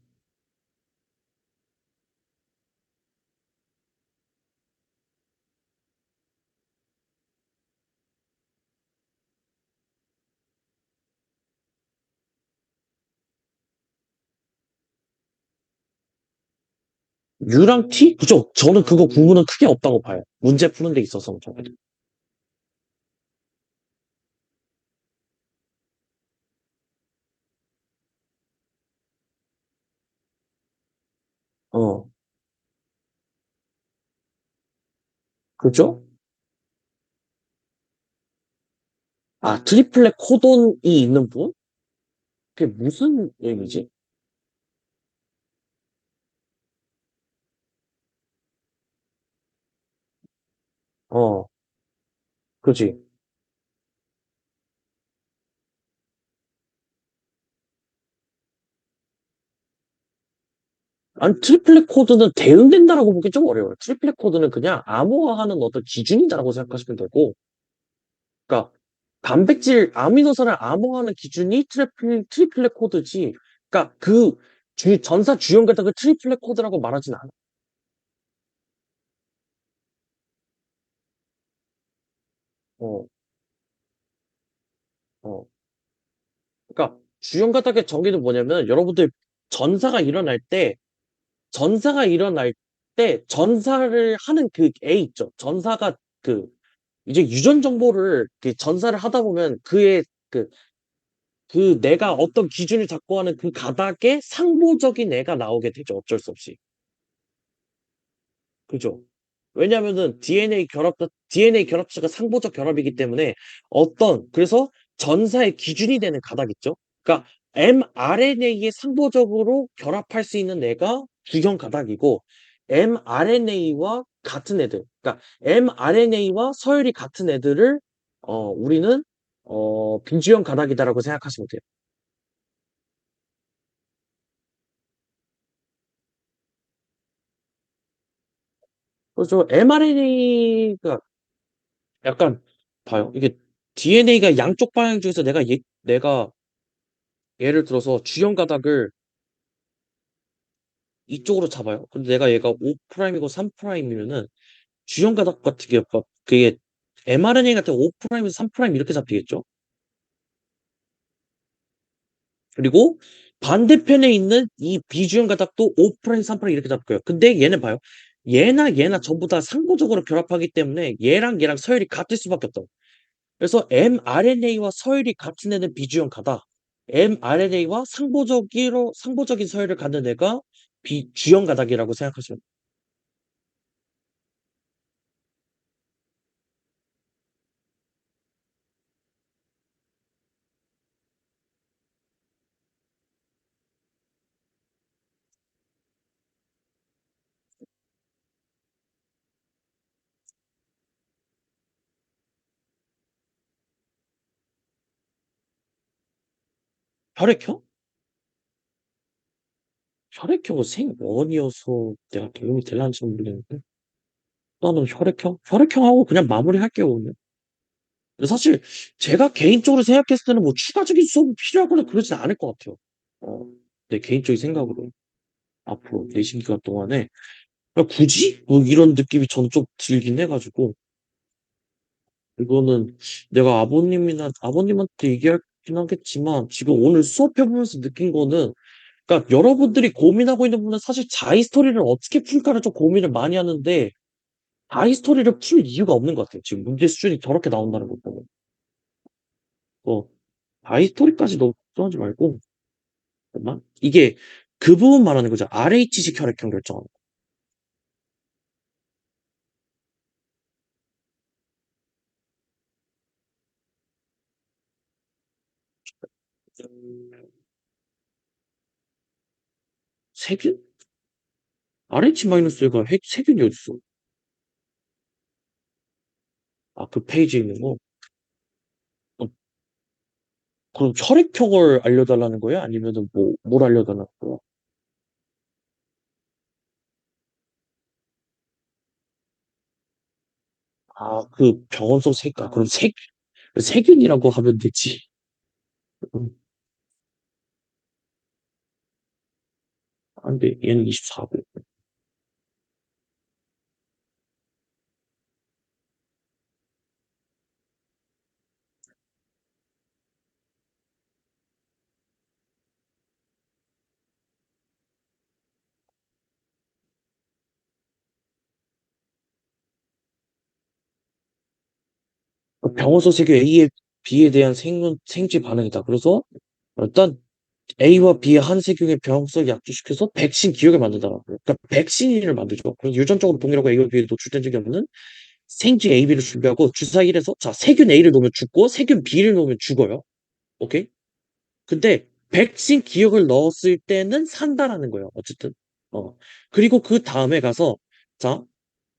U랑 T? 그죠. 저는 그거 구분은 크게 없다고 봐요. 문제 푸는 데 있어서. 저는. 어, 그죠? 아, 트리플렛 코돈이 있는 분? 그게 무슨 얘기지? 어, 그지. 아니, 트리플렛 코드는 대응된다라고 보기 좀 어려워요. 트리플렛 코드는 그냥 암호화하는 어떤 기준이다라고 생각하시면 되고, 그러니까 단백질 아미노산을 암호화하는 기준이 트리플렛 코드지. 그러니까 전사 주연 가닥을 트리플렛 코드라고 말하진 않아. 어, 어. 그러니까 주연 가닥의 정의는 뭐냐면 여러분들 전사가 일어날 때 전사가 일어날 때 전사를 하는 그 A 있죠. 전사가 그 이제 유전 정보를 그 전사를 하다 보면 그, 그 내가 어떤 기준을 잡고 하는 그 가닥에 상보적인 애가 나오게 되죠. 어쩔 수 없이. 그죠? 왜냐면은 DNA 결합체가 상보적 결합이기 때문에 그래서 전사의 기준이 되는 가닥 있죠? 그러니까 mRNA에 상보적으로 결합할 수 있는 애가 주형 가닥이고, mRNA와 같은 애들, 그러니까 mRNA와 서열이 같은 애들을, 우리는, 빈주형 가닥이다라고 생각하시면 돼요. 그래서 mRNA가 약간, 봐요. 이게 DNA가 양쪽 방향 중에서 내가 예를 들어서 주형 가닥을 이쪽으로 잡아요. 근데 내가 얘가 5'이고 3'이면은 주형 가닥 같은 게 막 그게 mRNA 같은 5'에서 3' 이렇게 잡히겠죠? 그리고 반대편에 있는 이 비주형 가닥도 5', 3' 이렇게 잡을 거예요. 근데 얘는 봐요. 얘나 전부 다 상호적으로 결합하기 때문에 얘랑 서열이 같을 수밖에 없다고. 그래서 mRNA와 서열이 같은 애는 비주형 가닥, mRNA와 상보적인 서열을 갖는 애가 비주형 가닥이라고 생각하시면 돼요. 혈액형? 혈액형은 생원이어서 내가 도움이 될란지 모르겠는데 나는 혈액형하고 그냥 마무리할게요 오늘. 근데 사실 제가 개인적으로 생각했을 때는 뭐 추가적인 수업이 필요하거나 그러진 않을 것 같아요. 내 개인적인 생각으로 앞으로 내신 기간 동안에 굳이 뭐 이런 느낌이 저는 좀 들긴 해가지고 이거는 내가 아버님한테 얘기하긴 하겠지만, 지금 오늘 수업해보면서 느낀 거는, 그러니까 여러분들이 고민하고 있는 부분은 사실 자이 스토리를 어떻게 풀까를 좀 고민을 많이 하는데, 자이 스토리를 풀 이유가 없는 것 같아요. 지금 문제 수준이 저렇게 나온다는 거 보면. 어, 자이 스토리까지 너무 걱정하지 말고, 잠깐만. 이게 그 부분 말하는 거죠. RH식 혈액형 결정. 세균? RH-1가 세균이 어딨어? 아, 그 페이지에 있는 거? 어, 그럼 혈액형을 알려달라는 거야? 아니면은 뭘 알려달라는 거야? 아, 그 병원서 그럼 세균이라고 하면 되지. 음, 안 돼. 얘는 24배. 병원서 세균 A에 B에 대한 생지 반응이다. 그래서 일단 A와 B의 한 세균의 병성을 약주시켜서 백신 기억을 만든다. 그러니까 백신을 만들죠. 그래서 유전적으로 동일하고 A와 B에 노출된 적이 없는 생쥐 A, B를 준비하고 주사 1에서 자 세균 A를 놓으면 죽고 세균 B를 놓으면 죽어요. 오케이? 근데 백신 기억을 넣었을 때는 산다라는 거예요. 어쨌든. 어. 그리고 그 다음에 가서 자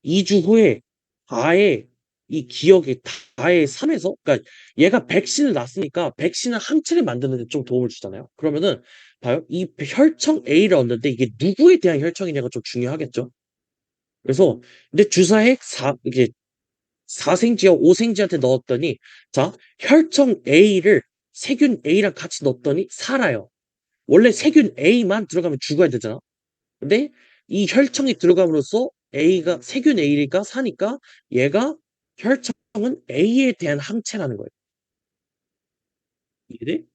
2주 후에 아예 이 기억이 다의 3에서 그러니까 얘가 백신을 놨으니까 백신을 항체를 만드는 데 좀 도움을 주잖아요. 그러면은 봐요. 이 혈청 A를 얻는데 이게 누구에 대한 혈청이냐가 좀 중요하겠죠. 그래서 근데 주사액 4 이게 4생지와 5생지한테 넣었더니 자 혈청 A를 세균 A랑 같이 넣었더니 살아요. 원래 세균 A만 들어가면 죽어야 되잖아. 근데 이 혈청이 들어감으로써 A가 세균 A가 사니까 얘가 혈청은 A에 대한 항체라는 거예요. 이해돼?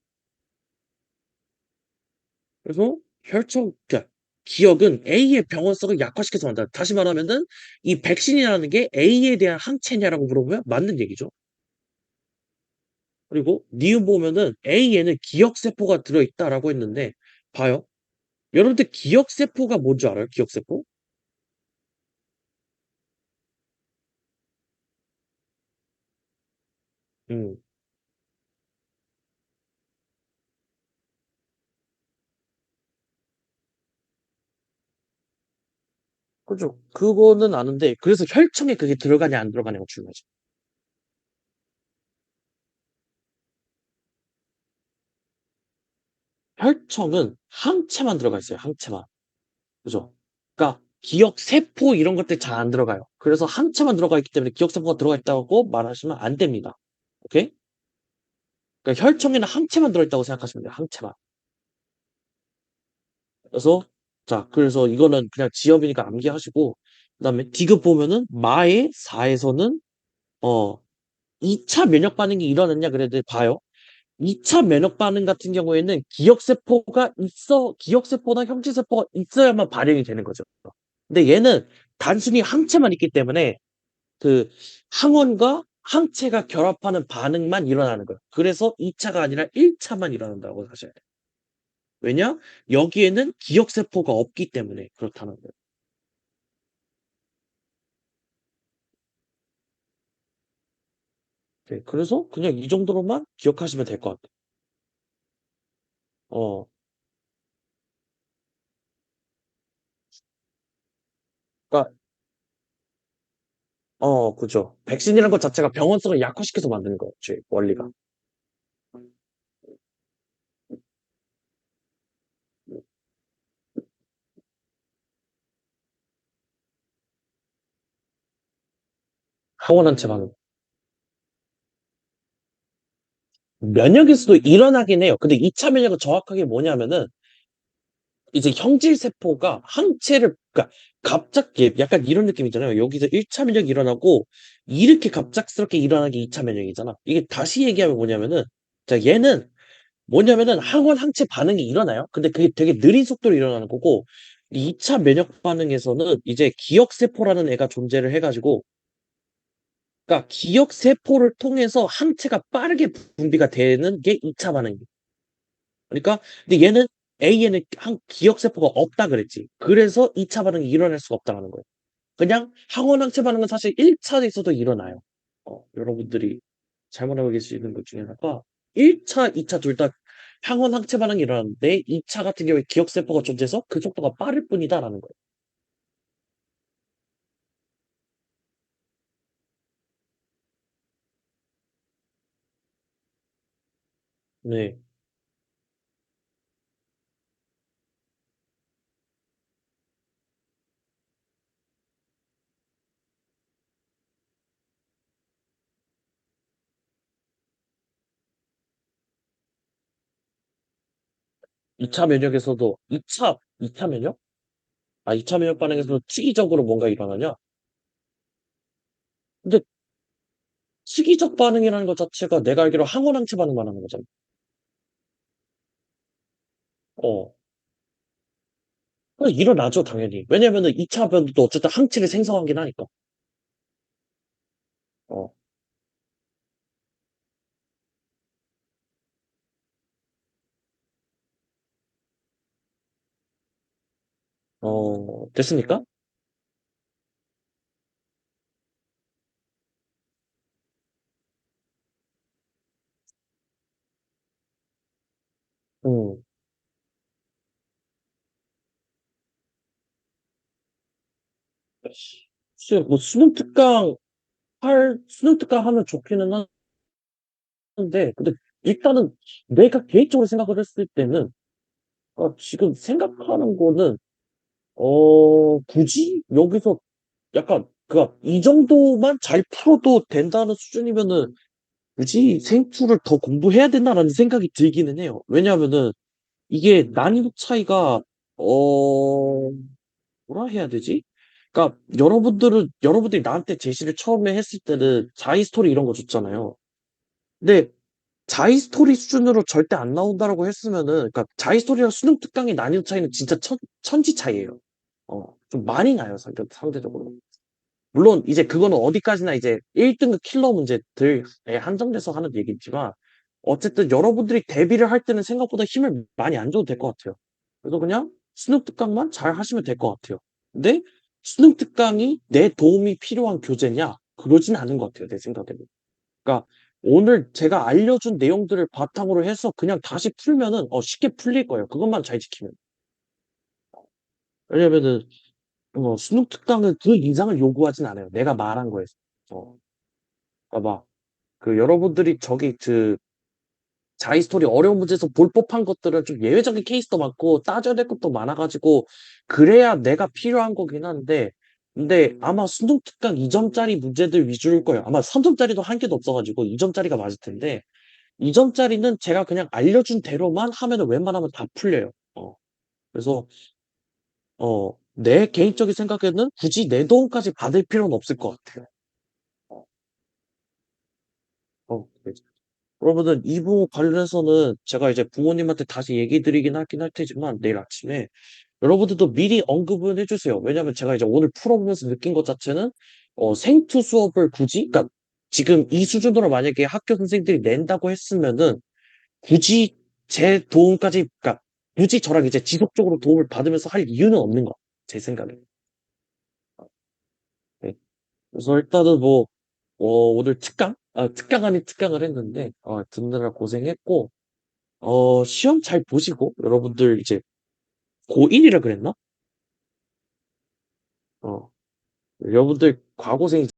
그래서 그러니까 기억은 A의 병원성을 약화시켜서 만든다. 다시 말하면은 이 백신이라는 게 A에 대한 항체냐라고 물어보면 맞는 얘기죠. 그리고 니은 보면은 A에는 기억세포가 들어있다라고 했는데 봐요. 여러분들 기억세포가 뭔지 알아요? 기억세포? 음, 그죠. 그거는 아는데 그래서 혈청에 그게 들어가냐 안 들어가냐가 중요하지. 혈청은 항체만 들어가 있어요. 항체만. 그죠? 그러니까 기억세포 이런 것들 잘 안 들어가요. 그래서 항체만 들어가 있기 때문에 기억세포가 들어가 있다고 말하시면 안 됩니다. 오케이? 그러니까 혈청에는 항체만 들어있다고 생각하시면 돼요. 항체만. 그래서 그래서 이거는 그냥 지엽이니까 암기하시고 그다음에 디귿 보면은 마의 4에서는 어 2차 면역 반응이 일어났냐 그래도 봐요. 2차 면역 반응 같은 경우에는 기억세포나 형질세포가 있어야만 발행이 되는 거죠. 근데 얘는 단순히 항체만 있기 때문에 그 항원과 항체가 결합하는 반응만 일어나는 거예요. 그래서 2차가 아니라 1차만 일어난다고 하셔야 돼요. 왜냐? 여기에는 기억세포가 없기 때문에 그렇다는 거예요. 네, 그래서 그냥 이 정도로만 기억하시면 될 것 같아요. 어, 그러니까 그죠. 백신이라는 것 자체가 병원성을 약화시켜서 만드는 거예요. 원리가. 항원항체 반응. 면역일 수도 일어나긴 해요. 근데 2차 면역은 정확하게 뭐냐면은 이제 형질 세포가 항체를 그러니까 갑작기 약간 이런 느낌이잖아요. 여기서 1차 면역이 일어나고 이렇게 갑작스럽게 일어나는 게 2차 면역이잖아. 이게 다시 얘기하면 뭐냐면은 자 얘는 뭐냐면은 항원 항체 반응이 일어나요. 근데 그게 되게 느린 속도로 일어나는 거고 2차 면역 반응에서는 이제 기억 세포라는 애가 존재를 해 가지고 그러니까 기억 세포를 통해서 항체가 빠르게 분비가 되는 게 2차 반응이에요. 그러니까 근데 얘는 A에는 항 기억 세포가 없다 그랬지. 그래서 2차 반응이 일어날 수가 없다라는 거예요. 그냥 항원 항체 반응은 사실 1 차에서도 일어나요. 여러분들이 잘못 알고 계시는 것 중에 하나가 1 차, 2차 둘 다 항원 항체 반응이 일어나는데 2차 같은 경우에 기억 세포가 존재해서 그 속도가 빠를 뿐이다라는 거예요. 네. 2차 면역에서도 2차 면역? 2차 면역 반응에서도 특이적으로 뭔가 일어나냐? 근데 특이적 반응이라는 것 자체가 내가 알기로 항원 항체 반응 말하는 거잖아. 어. 일어나죠 당연히. 왜냐면은 2차 변도 어쨌든 항체를 생성하긴 하니까. 어. 됐습니까? 음. 글쎄 뭐 수능 특강 하면 좋기는 한데 근데 일단은 내가 개인적으로 생각을 했을 때는 지금 생각하는 거는 굳이 여기서 약간 그니까 이 정도만 잘 풀어도 된다는 수준이면은 '굳이 생투를 더 공부해야 되나?'라는 생각이 들기는 해요. 왜냐하면은 이게 난이도 차이가 어 뭐라 해야 되지? 그러니까 여러분들이 나한테 제시를 처음에 했을 때는 자이 스토리 이런 거 줬잖아요. 근데 자이 스토리 수준으로 절대 안 나온다라고 했으면은 그러니까 자이 스토리랑 수능 특강의 난이도 차이는 진짜 천지 차이예요. 좀 많이 나요 상대적으로. 물론 이제 그거는 어디까지나 이제 1 등급 킬러 문제들에 한정돼서 하는 얘기지만 어쨌든 여러분들이 대비를 할 때는 생각보다 힘을 많이 안 줘도 될 것 같아요. 그래서 그냥 수능 특강만 잘 하시면 될 것 같아요. 근데 수능 특강이 내 도움이 필요한 교재냐? 그러진 않은 것 같아요, 내 생각에는. 그러니까 오늘 제가 알려준 내용들을 바탕으로 해서 그냥 다시 풀면은 쉽게 풀릴 거예요, 그것만 잘 지키면. 왜냐면은 수능 특강은 그 이상을 요구하진 않아요, 내가 말한 거에서. 어 그러니까 막 여러분들이 저기 자기 스토리 어려운 문제에서 볼 법한 것들은 좀 예외적인 케이스도 많고 따져야 될 것도 많아 가지고 그래야 내가 필요한 거긴 한데 근데 아마 수능 특강 2 점짜리 문제들 위주일 거예요. 아마 3 점짜리도 한 개도 없어 가지고 2 점짜리가 맞을 텐데 2 점짜리는 제가 그냥 알려준 대로만 하면은 웬만하면 다 풀려요. 그래서 내 개인적인 생각에는 굳이 내 도움까지 받을 필요는 없을 것 같아요. 어 네. 그러면은 이 부분 관련해서는 제가 이제 부모님한테 다시 얘기 드리긴 하긴 할 테지만 내일 아침에 여러분들도 미리 언급은 해 주세요. 왜냐하면 제가 이제 오늘 풀어보면서 느낀 것 자체는 생투 수업을 굳이 그러니까 지금 이 수준으로 만약에 학교 선생님들이 낸다고 했으면은 굳이 제 도움까지 그러니까 굳이 저랑 이제 지속적으로 도움을 받으면서 할 이유는 없는 것 같아요, 제 생각에는. 네. 그래서 일단은 뭐 오늘 특강 아닌 특강을 했는데 듣느라 고생했고 시험 잘 보시고 여러분들 이제 고1 이라 그랬나? 어 여러분들 과고생